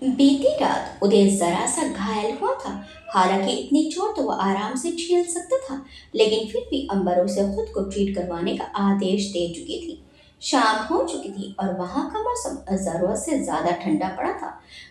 बीती रात उदय जरा सा घायल हुआ था। हालांकि इतनी चोट तो वह आराम से झेल सकता था, लेकिन फिर भी अंबर उसे खुद को ट्रीट करवाने का आदेश दे चुकी थी। शाम हो चुकी थी और वहां का मौसम जरूरत से ज्यादा ठंडा पड़ा था।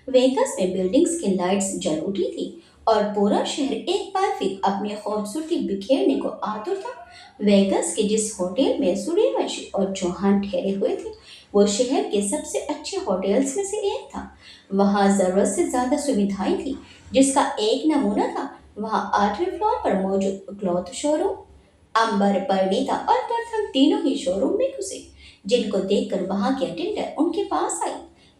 वेगस में बिल्डिंग्स की लाइट्स जल उठी थी और पूरा शहर एक बार फिर अपनी खूबसूरती बिखेरने को आतुर था। वेगस के जिस होटल में सूर्यवंशी और चौहान ठहरे हुए थे, वो शहर के सबसे अच्छे होटल्स में से एक था। वहाँ जरूरत से ज्यादा सुविधाएं थी, जिसका एक नमूना था वहाँ 8वें फ्लोर पर मौजूद क्लॉथ शोरूम। अंबर, परिणीता और प्रथम तीनों ही शोरूम में घुसे, जिनको देखकर वहाँ के अटेंडर उनके पास आई।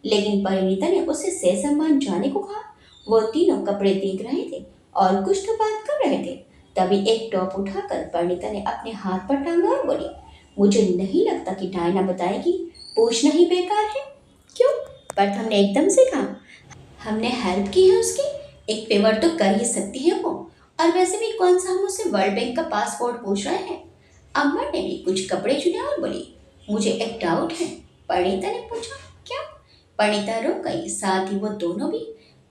लेकिन परिणीता ने उसे सह सम्मान जाने को कहा। वो तीनों कपड़े देख रहे थे और कुछ तो बात कर रहे थे। तभी एक टॉप उठाकर परिणीता ने अपने हाथ पर टांगा और बोली, मुझे नहीं लगता कि डायना बताएगी। पूछना ही बेकार है। क्यों? प्रथम ने एकदम से कहा, हमने हेल्प की है उसकी, एक फेवर तो कर ही सकती है वो। और वैसे भी कौन सा हम उससे वर्ल्ड बैंक का पासपोर्ट पूछ रहे हैं। अम्मा ने भी कुछ कपड़े चुने और बोली, मुझे एक डाउट है। परिणीता ने पूछा, क्या? परिणीता रुक गई, साथ ही वो दोनों भी।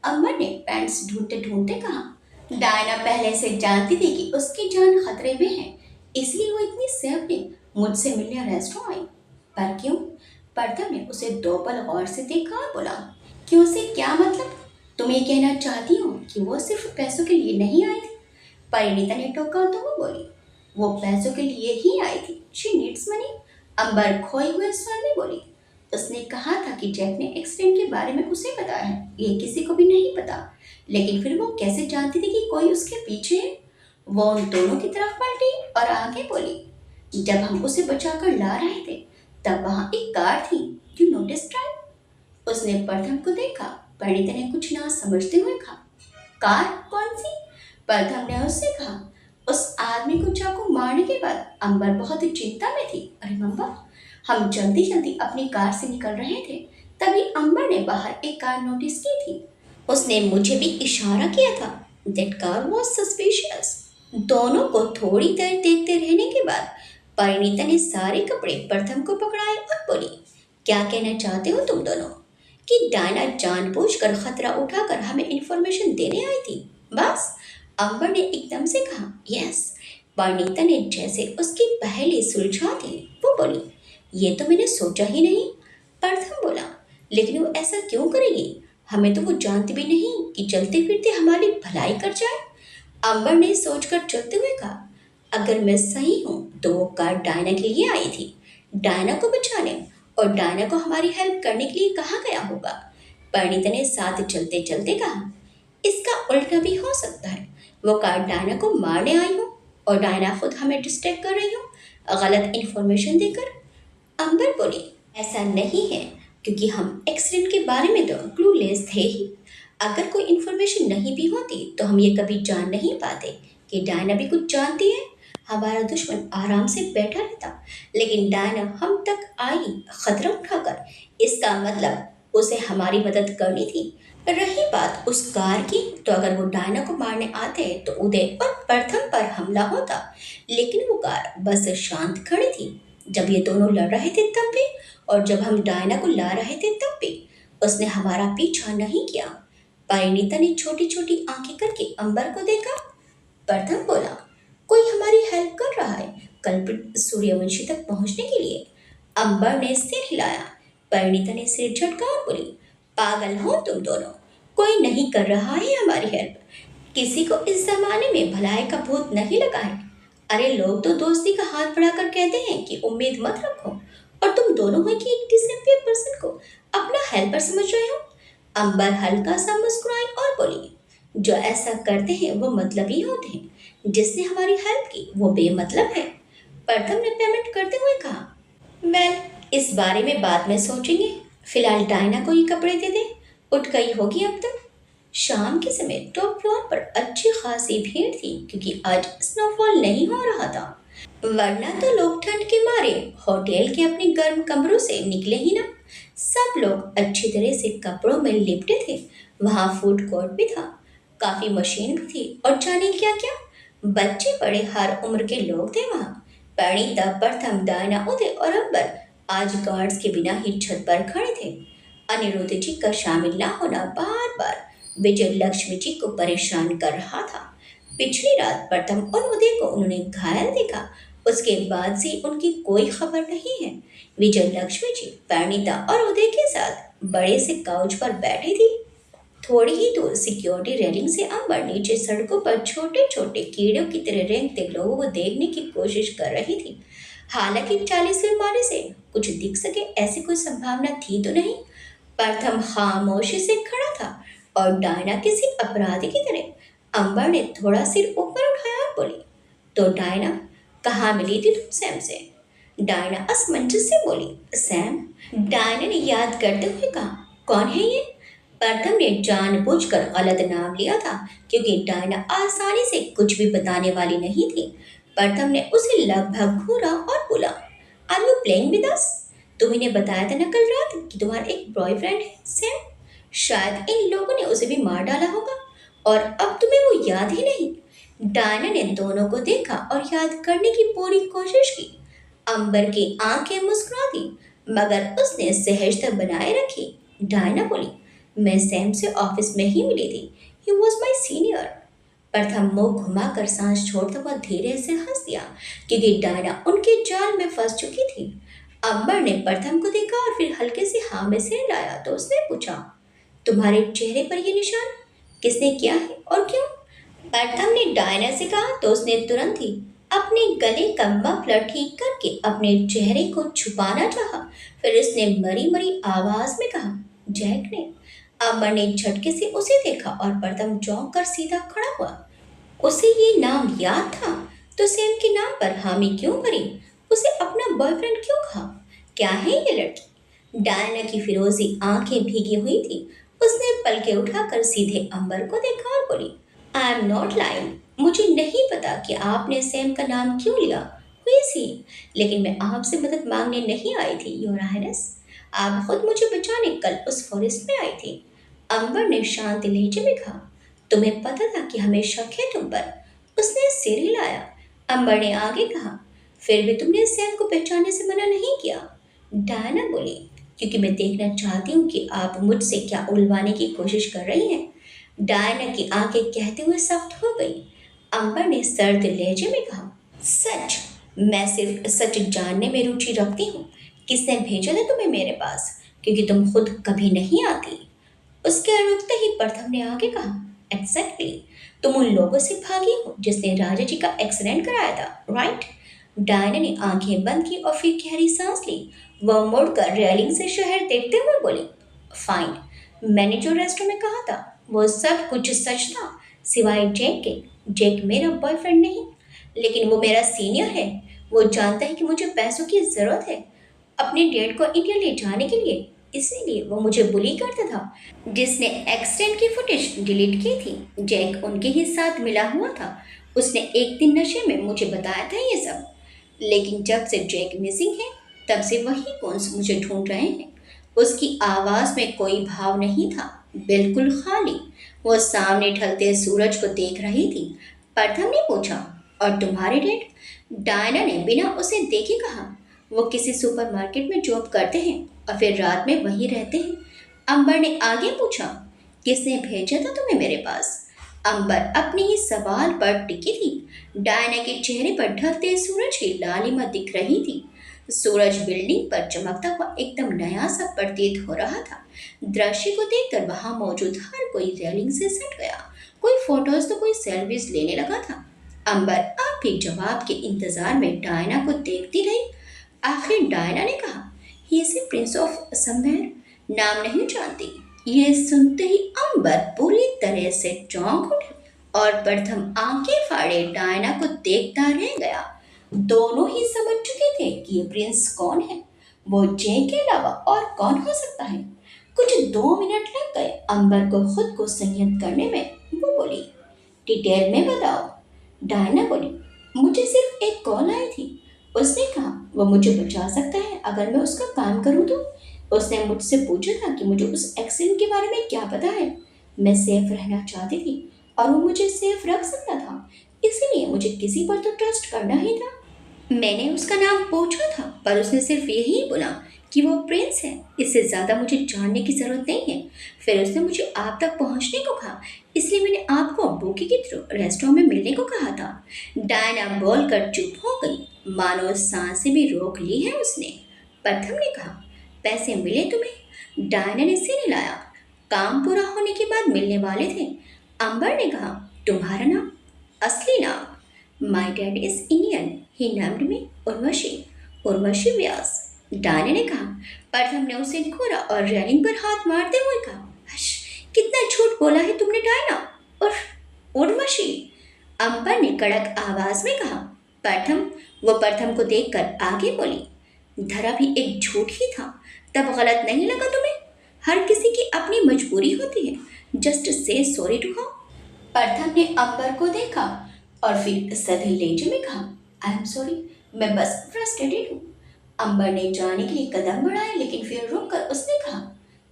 अम्मा ने पैंट्स ढूंढते ढूंढते कहा, डायना पहले से जानती थी कि उसकी जान खतरे में है, इसलिए वो इतनी सेफली मुझसे मिलने रेस्टोरेंट आई। पर क्यों? प्रथम ने उसे दो पल गौर से देखा और बोला, क्यों से क्या मतलब? तुम ये कहना चाहती हो कि वो सिर्फ पैसों के लिए नहीं आई थी? परिणीता ने टोका तो वो बोली, वो पैसों के लिए ही आई थी। She needs money. अंबर खोए हुए स्वर में बोली, उसने कहा था कि जैक ने एक्सीडेंट के बारे में उसे पता है, ये किसी को भी नहीं पता। लेकिन फिर वो कैसे जानती थी कि कोई उसके पीछे है? वो उन दोनों की तरफ पलटी और आगे बोली, जब हम उसे बचाकर ला रहे थे तब वहां एक कार थी। You notice drive? उसने प्रथम को देखा। परिणीता ने कुछ ना समझते हुए कहा, कार कौन सी? प्रथम ने उससे कहा, उस आदमी को चाकू मारने के बाद अंबर बहुत ही चिंता में थी। अरे मम्मा, हम जल्दी जल्दी अपनी कार से निकल रहे थे, तभी अंबर ने बाहर एक कार नोटिस की थी। उसने मुझे भी इशारा किया था। That car was suspicious. दोनों को थोड़ी देर देखते रहने के बाद परिणीता ने सारे कपड़े प्रथम को पकड़ाए और बोली, क्या कहना चाहते हो तुम दोनों? कि डायना जानबूझकर खतरा उठाकर हमें इंफॉर्मेशन देने आई थी? बस? अंबर ने एकदम से कहा, यस। परिणीता ने जैसे उसकी पहली सुलझा थी, वो बोली, ये तो मैंने सोचा ही नहीं। प्रथम बोला, लेकिन वो ऐसा क्यों करेगी? हमें तो वो जानती भी नहीं कि चलते फिरते हमारी भलाई कर जाए। अंबर ने सोचकर चलते हुए कहा, अगर मैं सही हूँ तो वो कार डायना के लिए आई थी, डायना को बचाने, और डायना को हमारी हेल्प करने के लिए कहा गया होगा। परिणीता ने साथ चलते चलते कहा, इसका उल्टा भी हो सकता है। वो कार डायना को मारने आई हो और डायना खुद हमें डिस्ट्रैक्ट कर रही हो, गलत इन्फॉर्मेशन देकर। अंबर बोली, ऐसा नहीं है, क्योंकि हम एक्सीडेंट के बारे में तो क्लूलेस थे ही। अगर कोई इन्फॉर्मेशन नहीं भी होती तो हम ये कभी जान नहीं पाते कि डायना भी कुछ जानती है। हमारा दुश्मन आराम से बैठा रहता, लेकिन डायना हम तक आई खतरा उठाकर। इसका मतलब उसे हमारी मदद करनी थी। रही बात उस कार की, तो अगर वो डायना को मारने आते तो उदय और प्रथम पर हमला होता, लेकिन वो कार बस शांत खड़ी थी। जब ये दोनों लड़ रहे थे तब भी, और जब हम डायना को ला रहे थे तब भी उसने हमारा पीछा नहीं किया। परिणीता ने छोटी छोटी आंखें करके अंबर को देखा। प्रथम बोला, कोई हमारी हेल्प कर रहा है कल्पित सूर्यवंशी तक पहुंचने के लिए। अंबर ने सिर हिलाया। परिणीता ने सिर झटका और बोली, पागल हो तुम दोनों, कोई नहीं कर रहा है हमारी हेल्प। किसी को इस जमाने में भलाई का भूत नहीं लगा है। अरे लोग तो दोस्ती का हाथ बढ़ाकर कहते हैं कि उम्मीद मत रखो, और तुम दोनों हो कि एक डिसिप्लिन पर्सन को अपना हेल्पर समझ रहे हो। अंबर हल्का सा मुस्कुराई और बोली, जो ऐसा करते हैं वो मतलबी होते हैं, जिसने हमारी हेल्प की वो बेमतलब है। प्रथम ने पेमेंट करते हुए कहा, वेल, इस बारे में बाद में सोचेंगे। फिलहाल डायना को ये कपड़े दे दे, उठ गई होगी अब तक। शाम के समय टॉप फ्लोर पर अच्छी खासी भीड़ थी, क्योंकि आज स्नोफॉल नहीं हो रहा था। वरना तो लोग ठंड के मारे होटल के अपने गर्म कमरों से निकले ही ना। सब लोग अच्छी तरह से कपड़ों में लिपटे थे। वहाँ फूड कोर्ट भी था, काफी मशीन भी थी, और जाने क्या क्या, बच्चे बड़े हर उम्र के लोग थे वहाँ। परिणीता, प्रथम, डायना, उदय और अंबर आज गार्ड्स के बिना ही छत पर खड़े थे। अनिरुद्ध जी का शामिल न होना बार बार विजय लक्ष्मी जी को परेशान कर रहा था। पिछली रात प्रथम और उदय को उन्होंने घायल देखा, उसके बाद से उनकी कोई खबर नहीं है। विजय लक्ष्मी जी परिणीता और उदय के साथ बड़े से काउच पर बैठी थी। थोड़ी ही दूर सिक्योरिटी रेलिंग से अंबर नीचे सड़कों पर छोटे छोटे कीड़ों की तरह रेंगते लोगों को देखने की कोशिश कर रही थी। हालांकि 40वें माले से कुछ दिख सके ऐसी कोई संभावना थी तो नहीं। प्रथम खामोशी से खड़ा था, और डायना किसी अपराधी की तरह। अंबर ने थोड़ा सिर ऊपर उठाया और बोली, तो डायना, कहाँ मिली थी तुम सैम से? डायना असमंजस से बोली, सैम? डायना ने याद करते हुए कहा, कौन है ये? प्रथम ने जानबूझकर गलत नाम लिया था, क्योंकि डायना आसानी से कुछ भी बताने वाली नहीं थी। प्रथम ने उसे लगभग घूरा और बोला, are you playing with us? तुम्हें बताया था ना कल रात कि तुम्हारा एक बॉयफ्रेंड है सैम। शायद इन लोगों ने उसे भी मार डाला होगा, और अब तुम्हें वो याद ही नहीं। डायना ने दोनों को देखा और याद करने की पूरी कोशिश की। अंबर की आंखें मुस्कुरा दी, मगर उसने सहजता बनाए रखी। डायना बोली, मैं सैम से ऑफिस में ही मिली थी। He was my senior. प्रथम मुंह घुमाकर सांस छोड़ता हुआ धीरे से हंस दिया, क्योंकि डायना उनके जाल में फंस चुकी थी। अंबर ने प्रथम को देखा और फिर हल्के से हाँ में सिर हिलाया तो उसने पूछा, तुम्हारे चेहरे पर ये निशान किसने किया है और क्यों? प्रथम ने डायना से कहा तो उसने तुरंत ही अपने गले का मफलर ठीक करके अपने चेहरे को छुपाना चाहा। फिर उसने मरी मरी आवाज में कहा, जैक ने। अमर ने झटके से उसे देखा और प्रथम चौंक कर सीधा खड़ा हुआ। उसे ये नाम याद था, तो सैम के नाम पर हामी क्यों भरी? उसे अपना बॉयफ्रेंड क्यों कहा? क्या है ये लड़की? डायना की फिरोजी आंखें भीगी हुई थी। उसने पलके उठाकर सीधे अंबर को देखा और बोली, आई एम नॉट लाइंग। मुझे नहीं पता कि आपने सैम का नाम क्यों लिया, हुई सी, लेकिन मैं आपसे मदद मांगने नहीं आई थी योर हाइनेस। आप खुद मुझे बचाने कल उस फॉरेस्ट में आई थी। अंबर ने शांत लहजे में कहा, तुम्हें पता था कि हमें शक है तुम पर? उसने सिर हिलाया। अंबर ने आगे कहा, फिर भी तुमने सैम को पहचानने से मना नहीं किया। डायना बोली, क्योंकि मैं देखना चाहती हूँ कि आप मुझसे क्या उलझाने की कोशिश कर रही हैं। डायना की आंखें कहते हुए सख्त हो गई। अंबर ने सर्द लहजे में कहा, सच? मैं सिर्फ सच जानने में रुचि रखती हूँ। किसने भेजा था तुम्हें मेरे पास? क्योंकि तुम खुद कभी नहीं आती। उसके रुकते ही प्रथम ने आगे कहा, एग्जैक्टली, तुम उन लोगों से भागी हो जिसने राजा जी का एक्सीडेंट कराया था, राइट? डायना ने आंखें बंद की और फिर गहरी सांस ली। वह मुड़कर रेलिंग से शहर देखते हुए बोली, फाइन, मैंने जो रेस्टोरेंट में कहा था वो सब कुछ सच था, सिवाय जैक के। जैक मेरा बॉयफ्रेंड नहीं, लेकिन वो मेरा सीनियर है। वो जानता है कि मुझे पैसों की ज़रूरत है अपने डैड को इंडिया ले जाने के लिए, इसीलिए वो मुझे बुली करता था। जिसने एक्सीडेंट की फुटेज डिलीट की थी, जैक उनके ही साथ मिला हुआ था। उसने एक दिन नशे में मुझे बताया था ये सब, लेकिन जब से जैक मिसिंग है तब से वही कौन मुझे ढूंढ रहे हैं। उसकी आवाज़ में कोई भाव नहीं था, बिल्कुल खाली। वो सामने ढलते सूरज को देख रही थी। प्रथम ने पूछा, और तुम्हारे डैड? डायना ने बिना उसे देखे कहा, वो किसी सुपरमार्केट में जॉब करते हैं और फिर रात में वहीं रहते हैं। अंबर ने आगे पूछा, किसने भेजा था तुम्हें मेरे पास? अंबर अपने ही सवाल पर टिकी थी। डायना के चेहरे पर ढलते सूरज की लालिमा दिख रही थी। सूरज बिल्डिंग पर चमकता हुआ एकदम नया सा प्रतीत हो रहा था। दृश्य को देखकर वहां मौजूद हर कोई रेलिंग से सट गया। कोई फोटोज तो कोई सेल्फीज लेने लगा था। अंबर आप भी जवाब के इंतजार में डायना को देखती रही। आखिर डायना ने कहा, ही is A Prince of somewhere, नाम नहीं जानती। ये सुनते ही अंबर पूरी तरह से चौंक उठी और प्रथम आंखें फाड़े डायना को देखता रह गया। दोनों ही समझ चुके थे कि ये प्रिंस कौन है। वो जे के अलावा और कौन हो सकता है। कुछ 2 मिनट लग गए अंबर को खुद को संयत करने में। वो बोली, डिटेल में बताओ। डायना बोली, मुझे सिर्फ एक कॉल आई थी। उसने कहा वो मुझे बचा सकता है अगर मैं उसका काम करूं तो। उसने मुझसे पूछा था कि मुझे उस एक्सीडेंट के बारे में क्या पता है। मैं सेफ रहना चाहती थी और वो मुझे सेफ रख सकता था, इसीलिए मुझे किसी पर तो ट्रस्ट करना ही था। मैंने उसका नाम पूछा था पर उसने सिर्फ यही बोला कि वो प्रिंस है, इससे ज़्यादा मुझे जानने की ज़रूरत नहीं है। फिर उसने मुझे आप तक पहुंचने को कहा, इसलिए मैंने आपको बुकी के थ्रू रेस्टोरेंट में मिलने को कहा था। डायना बोलकर चुप हो गई, मानो सांसें भी रोक ली है उसने। प्रथम ने कहा, पैसे मिले तुम्हें? डायना ने सिर हिलाया। काम पूरा होने के बाद मिलने वाले थे। अंबर ने कहा, तुम्हारा नाम? असली नाम? माई dad is Indian, he named me Urvashi, Urvashi Vyas. Diana ने कहा। प्रथम ने उसे घूरा और रेलिंग पर हाथ मारते हुए कहा, हश, कितना झूठ बोला है तुमने डायना। और उर्वशी, अंबर ने कड़क आवाज में कहा। प्रथम, वो प्रथम को देखकर आगे बोली, धरा भी एक झूठ ही था, तब गलत नहीं लगा तुम्हें? हर किसी की अपनी मजबूरी होती है, just say sorry to her. प्रथम ने अंबर को देखा और फिर सधे लहजे में कहा, आई एम सॉरी, मैं बस फ्रस्ट्रेटेड हूँ। अंबर ने जाने के लिए कदम बढ़ाए, लेकिन फिर रुक कर उसने कहा,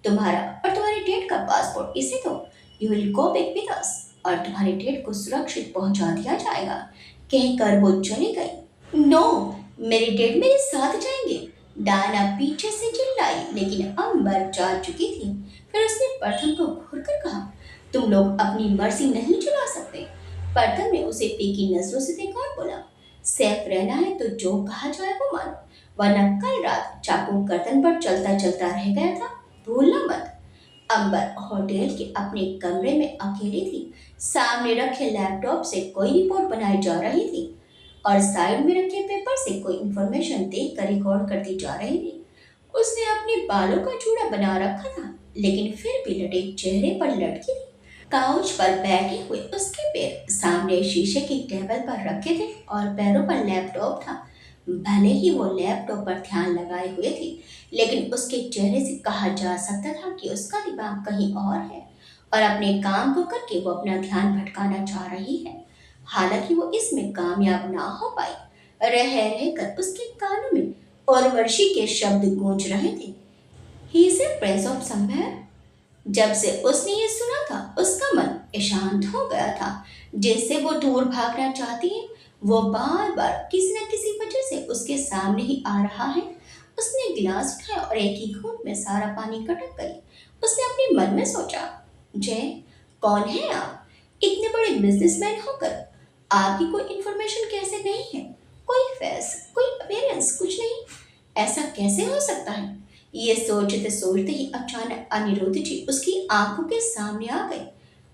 तुम्हारा और तुम्हारे डेट का पासपोर्ट इसे दो, you will go back with us, और तुम्हारे डेट को सुरक्षित पहुंचा दिया जाएगा। कहकर वो चली गई। नो, मेरे डेट मेरे साथ जाएंगे, डायना पीछे से चिल्लाई, लेकिन अंबर जा चुकी थी। फिर उसने प्रथम को घूर कर कहा, तुम लोग अपनी मर्जी नहीं चला सकते। प्रथम ने उसे पीकी नजरों से देखा और बोला, सेफ रहना है तो जो कहा जाए वो मानो, वरना कल रात चाकू गर्दन पर चलता चलता रह गया था, भूलना मत। अंबर होटल के अपने कमरे में अकेली थी। सामने रखे लैपटॉप से कोई रिपोर्ट बनाई जा रही थी और साइड में रखे पेपर से कोई इंफॉर्मेशन देख कर रिकॉर्ड करती जा रही थी। उसने अपने बालों का जूड़ा बना रखा था, लेकिन फिर भी लटे चेहरे पर लटकी थी। काउच पर बैठे हुए उसके पैर सामने शीशे की टेबल पर रखे थे और पैरों पर लैपटॉप था। भले ही वो लैपटॉप पर ध्यान लगाए हुए थी, लेकिन उसके चेहरे से कहा जा सकता था कि उसका दिमाग कहीं और है और अपने काम को करके वो अपना ध्यान भटकाना चाह रही है। हालांकि वो इसमें कामयाब ना हो पाई। रह रहकर उसके कानों में और वर्षी के शब्द गूंज रहे थे, ही is A Prince of somewhere. जब से उसने ये सुना था उसका मन अशांत हो गया था। जिससे वो दूर भागना चाहती है वो बार बार किसी न किसी वजह से उसके सामने ही आ रहा है। उसने गिलास उठाया और एक ही घूंट में सारा पानी कटक गई। उसने अपने मन में सोचा, जय, कौन है आप? इतने बड़े बिजनेसमैन होकर आपकी कोई इंफॉर्मेशन कैसे नहीं है? कोई फेस, कोई अपीयरेंस, कुछ नहीं। ऐसा कैसे हो सकता है? ये सोचते सोचते ही अचानक अनिरुद्ध जी उसकी आंखों के सामने आ गए।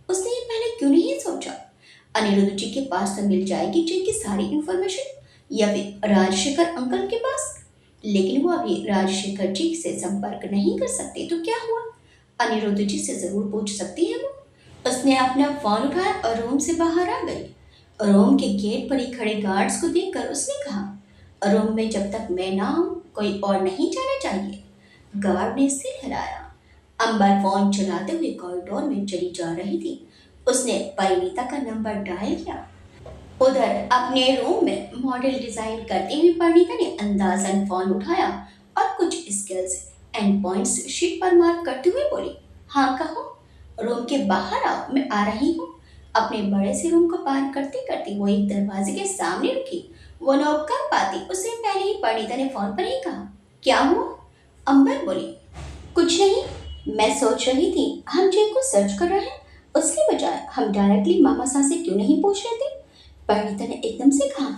उसने ये पहले क्यों नहीं सोचा? अनिरुद्ध जी के पास तो मिल जाएगी जी की सारी इंफॉर्मेशन, या फिर राजशेखर अंकल के पास। लेकिन वो अभी राजशेखर जी से संपर्क नहीं कर सकते तो क्या हुआ? अनिरुद्ध जी से जरूर पूछ सकती है वो। उसने अपना फोन उठाया और रूम से बाहर आ गई। रूम के गेट पर ही खड़े गार्ड्स को देखकर उसने कहा, रूम में जब तक मैं ना हूं कोई और नहीं जाना चाहिए। गार्ड ने सिर हिलाया। अंबर फोन चलाते हुए कॉरिडोर में चली जा रही थी। उसने परिणीता का नंबर डायल किया। उधर अपने रूम में मॉडल डिजाइन करते हुए परिणीता ने अंदाजन फोन उठाया और कुछ स्किल्स एंड पॉइंट्स शीट पर मार्क करते हुए बोली, हाँ कहो। रूम के बाहर आओ, मैं आ रही हूँ। अपने बड़े से रूम को पार करते करते वो एक दरवाजे के सामने रुकी। वो नॉक कर पाती उससे पहले ही परिणीता ने फोन पर ही कहा, क्या हुआ? अंबर बोली, कुछ नहीं। मैं सोच रही थी हम जय को सर्च कर रहे हैं, उसके बजाय हम डायरेक्टली मामा सा से क्यों नहीं पूछ लेते? परिणीता ने एकदम से कहा,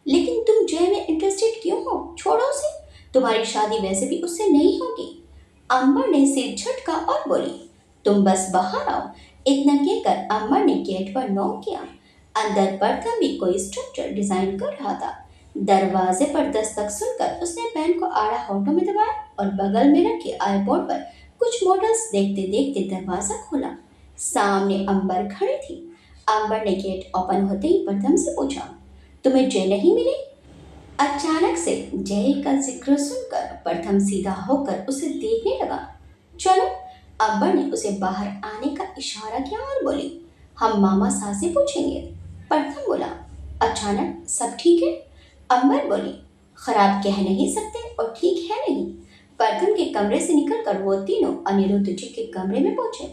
लेकिन तुम जय में इंटरेस्टेड क्यों हो? छोड़ो उसे, तुम्हारी शादी वैसे भी उससे नहीं होगी। अंबर ने सिर झटका और बोली, तुम बस बाहर आओ। इतना कहकर अंबर ने गेट पर नॉक किया। अंदर प्रथम भी कोई स्ट्रक्चर डिजाइन कर रहा था। दरवाजे पर दस्तक सुनकर उसने पैन को आड़ा होठों में दबाया और बगल में रखे आईपॉड पर कुछ मॉडल्स देखते देखते दरवाजा खोला। सामने अंबर खड़ी थी। अंबर ने गेट ओपन होते ही प्रथम से पूछा, तुम्हें जय नहीं मिली? अचानक से जय का जिक्र सुनकर प्रथम सीधा होकर उसे देखने लगा। चलो। अंबर ने उसे बाहर आने का इशारा किया और बोली, हम मामा सा से पूछेंगे। प्रथम बोला, अचानक सब ठीक है? अंबर बोली, खराब कह नहीं सकते और ठीक है नहीं। प्रथम के कमरे से निकलकर वो तीनों अनिरुद्ध जी के कमरे में पहुंचे।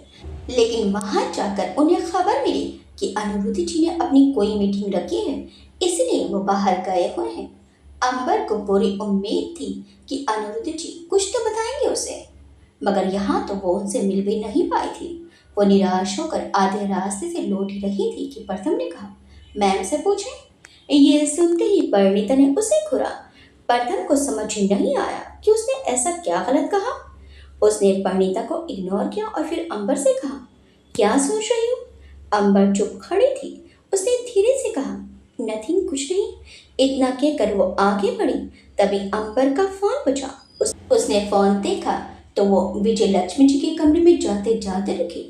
लेकिन वहां जाकर उन्हें खबर मिली कि अनिरुद्ध जी ने अपनी कोई मीटिंग रखी है, इसलिए वो बाहर गए हुए हैं। अंबर को पूरी उम्मीद थी कि अनिरुद्ध जी कुछ तो बताएंगे उसे, मगर यहाँ तो वो उनसे मिल भी नहीं पाई थी। वो निराश होकर आधे रास्ते से लौट ही रही थी कि प्रथम ने कहा, मैम से पूछें। ये सुनते ही परिणीता ने उसे घुरा। प्रथम को समझ ही नहीं आया कि उसने ऐसा क्या गलत कहा। उसने परिणीता को इग्नोर किया और फिर अंबर से कहा, क्या सोच रही हो? अंबर चुप खड़ी थी। उसने धीरे से कहा, नथिंग, कुछ नहीं। इतना कहकर वो आगे बढ़ी। तभी अंबर का फोन बजा। उसने फोन देखा तो वो विजय लक्ष्मी जी के कमरे में जाते जाते रुकी।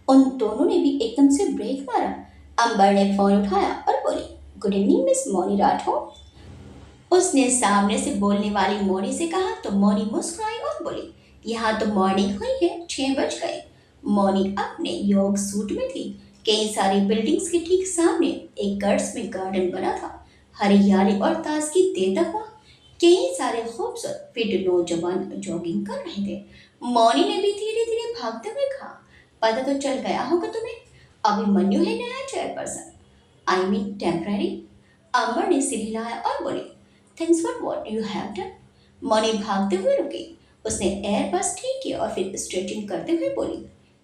उन दोनों ने भी एकदम से ब्रेक मारा। अंबर ने फोन उठाया और बोली, good evening miss Moni Rathore. उसने सामने से बोलने वाली मोनी से कहा तो मोनी मुस्कुराई और बोली, यहाँ तो मॉर्निंग हुई है, 6 बज गए। मोनी अपने योग सूट में थी। कई सारी बिल्डिंग्स के ठीक सामने एक गर्ल्स में गार्डन बना था। हरियाली और ताजगी देता हुआ कई सारे खूबसूरत फिट नौजवान जॉगिंग कर रहे थे। मौनी ने भी धीरे धीरे भागते हुए कहा, पता तो चल गया होगा तुम्हें, अभिमन्यु है नया chairperson, I mean temporary. Amar ने सिर हिलाया और बोली, thanks for what you have done. Mouni भागते हुए रुकी। उसने एयर बस ठीक किया और फिर स्ट्रेचिंग करते हुए बोली,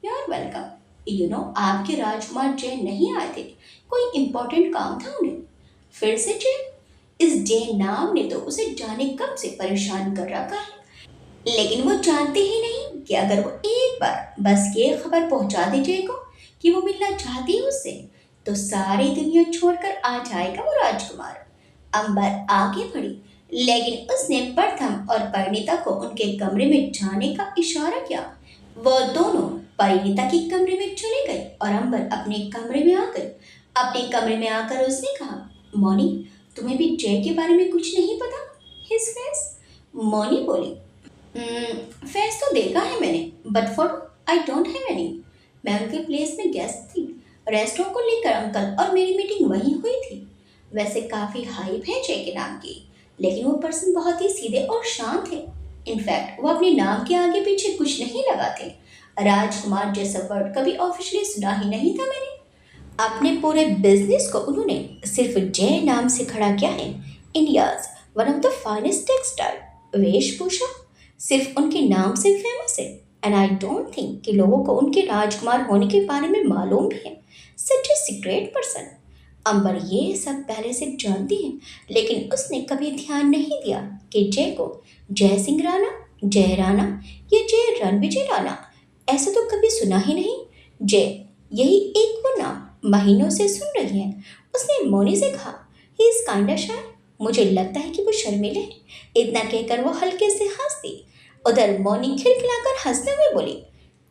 you are welcome. You know आपके राजकुमार जय नहीं आए थे, कोई इंपॉर्टेंट काम था उन्हें। फिर से जय? इस जय नाम ने तो उसे जाने कब से परेशान कर रखा है। लेकिन वो जानते ही नहीं कि अगर वो एक बार बस ये खबर पहुंचा दे जय को कि वो मिलना चाहती है उससे, तो सारी दुनिया छोड़कर आ जाएगा वो राजकुमार। अंबर आगे बढ़ी, लेकिन उसने प्रथम और परिणीता को उनके कमरे में जाने का इशारा किया। वो दोनों परिणीता के कमरे में चले गए और अंबर अपने कमरे में आ गई। अपने कमरे में आकर उसने कहा, मौनी, तुम्हें भी जय के बारे में कुछ नहीं पता? His face. मौनी बोली, फेस तो देखा है मैंने, but photo I don't have any. मैं उनके प्लेस में गेस्ट थी। रेस्टोरेंट को लेकर अंकल और मेरी मीटिंग वहीं हुई थी। वैसे काफ़ी हाइप है जय के नाम की, लेकिन वो पर्सन बहुत ही सीधे और शांत है। इनफैक्ट वो अपने नाम के आगे पीछे कुछ नहीं लगाते। राजकुमार जैसा वर्ड कभी ऑफिशियली सुना ही नहीं था मैंने। अपने पूरे बिजनेस को उन्होंने सिर्फ जय नाम से खड़ा किया है। India's one of the finest textile वेशभूषा सिर्फ उनके नाम से फेमस है। एंड आई डोंट थिंक कि लोगों को उनके राजकुमार होने के बारे में मालूम भी है। सच ए सीक्रेट पर्सन। अंबर ये सब पहले से जानती है, लेकिन उसने कभी ध्यान नहीं दिया कि जय को जय सिंह राणा जय राणा या जय रणविजय राणा, ऐसा तो कभी सुना ही नहीं। जय, यही एक वो नाम महीनों से सुन रही है। उसने मौनी से कहा, ही इज काइंड शाय। मुझे लगता है कि वो शर्मीले हैं। इतना कहकर वो हल्के से हंस दी। उधर मौनी खिलखिलाकर हंसते हुए बोली,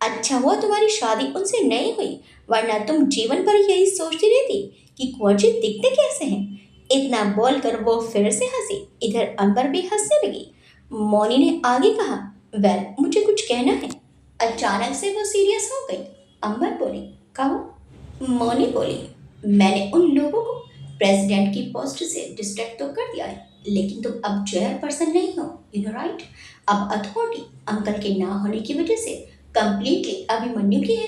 अच्छा हुआ तुम्हारी शादी उनसे नहीं हुई, वरना तुम जीवन भर यही सोचती रहती कि कुंवर जी दिखते कैसे हैं। इतना बोलकर वो फिर से हंसी। इधर अंबर भी हंसने लगी। मौनी ने आगे कहा, वेल मुझे कुछ कहना है। अचानक से वो सीरियस हो गई। अंबर बोली, कहो। मौनी बोली, मैंने उन लोगों को प्रेसिडेंट की पोस्ट से डिस्ट्रैक्ट तो कर दिया है, लेकिन तुम अब चेयरपर्सन नहीं हो, यू नो राइट। अब अथॉरिटी अंकल के ना होने की वजह से कंप्लीटली अभिमन्यु की है।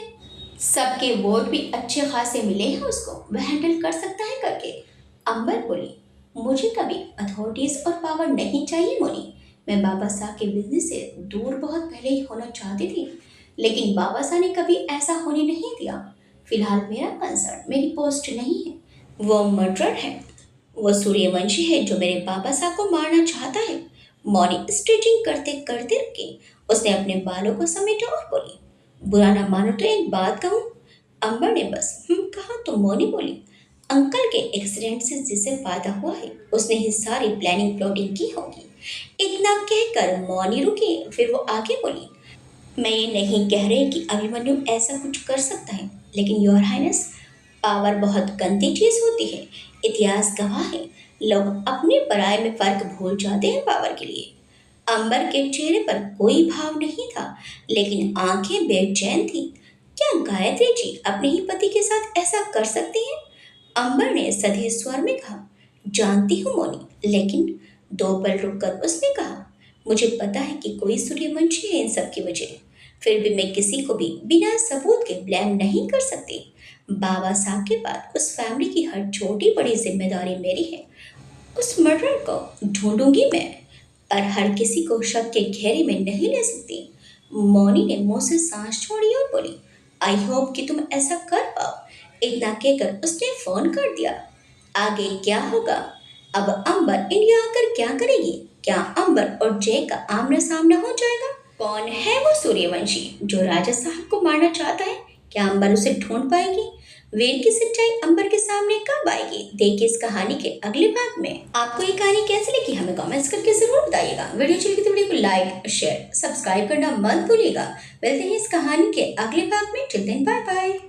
सबके वोट भी अच्छे खासे मिले हैं उसको, वह हैंडल कर सकता है करके। अंबर बोली, मुझे कभी अथॉरिटीज और पावर नहीं चाहिए मोनी। मैं बाबा साहब के बिजनेस से दूर बहुत पहले ही होना चाहती थी, लेकिन बाबा साहब ने कभी ऐसा होने नहीं दिया। फिलहाल मेरा कंसर्न मेरी पोस्ट नहीं है, वो मर्डर है। वो सूर्यवंशी है जो मेरे बाबा साहब को मारना चाहता है। मौनी स्ट्रेचिंग करते करते रुकी। उसने अपने बालों को समेटा और बोली, बुरा ना मानो तो एक बात कहूँ। अंबर ने बस कहा तो मौनी बोली, अंकल के एक्सीडेंट से जिसे फायदा हुआ है उसने ही सारी प्लानिंग प्लॉटिंग की होगी। इतना कहकर मौनी रुकी, फिर वो आगे बोली, मैं ये नहीं कह रही कि अभिमन्यु ऐसा कुछ कर सकता है, लेकिन योर हाइनेस, पावर बहुत गंदी चीज होती है। इतिहास गवाह है, लोग अपने पराये में फर्क भूल जाते हैं पावर के लिए। अंबर के चेहरे पर कोई भाव नहीं था, लेकिन आंखें बेचैन थी। क्या गायत्री जी अपने ही पति के साथ ऐसा कर सकती हैं? अंबर ने सधे स्वर में कहा, जानती हूँ मोनी, लेकिन दो पल रुककर उसने कहा, मुझे पता है कि कोई सूर्यवंशी है इन सब की वजह, फिर भी मैं किसी को भी बिना सबूत के ब्लेम नहीं कर सकती। बाबा साहब के बाद उस फैमिली की हर छोटी बड़ी जिम्मेदारी मेरी है। उस मर्डर को ढूंढूंगी मैं, पर हर किसी को शक के घेरे में नहीं ले सकती। मौनी ने मुंह से सांस छोड़ी और बोली, आई होप कि तुम ऐसा कर पाओ। इतना कहकर उसने फोन कर दिया। आगे क्या होगा? अब अंबर इंडिया आकर क्या करेगी? क्या अंबर और जय का आमना सामना हो जाएगा? कौन है वो सूर्यवंशी जो राजा साहब को मारना चाहता है? क्या अंबर उसे ढूंढ पाएगी? वीर की सच्चाई अंबर के सामने कब आएगी? देखिए इस कहानी के अगले भाग में। आपको ये कहानी कैसी लगी हमें कमेंट्स करके जरूर बताइएगा। वीडियो अच्छी लगी तो वीडियो को लाइक शेयर सब्सक्राइब करना मत भूलिएगा। मिलते हैं इस कहानी के अगले भाग में। Till then bye bye.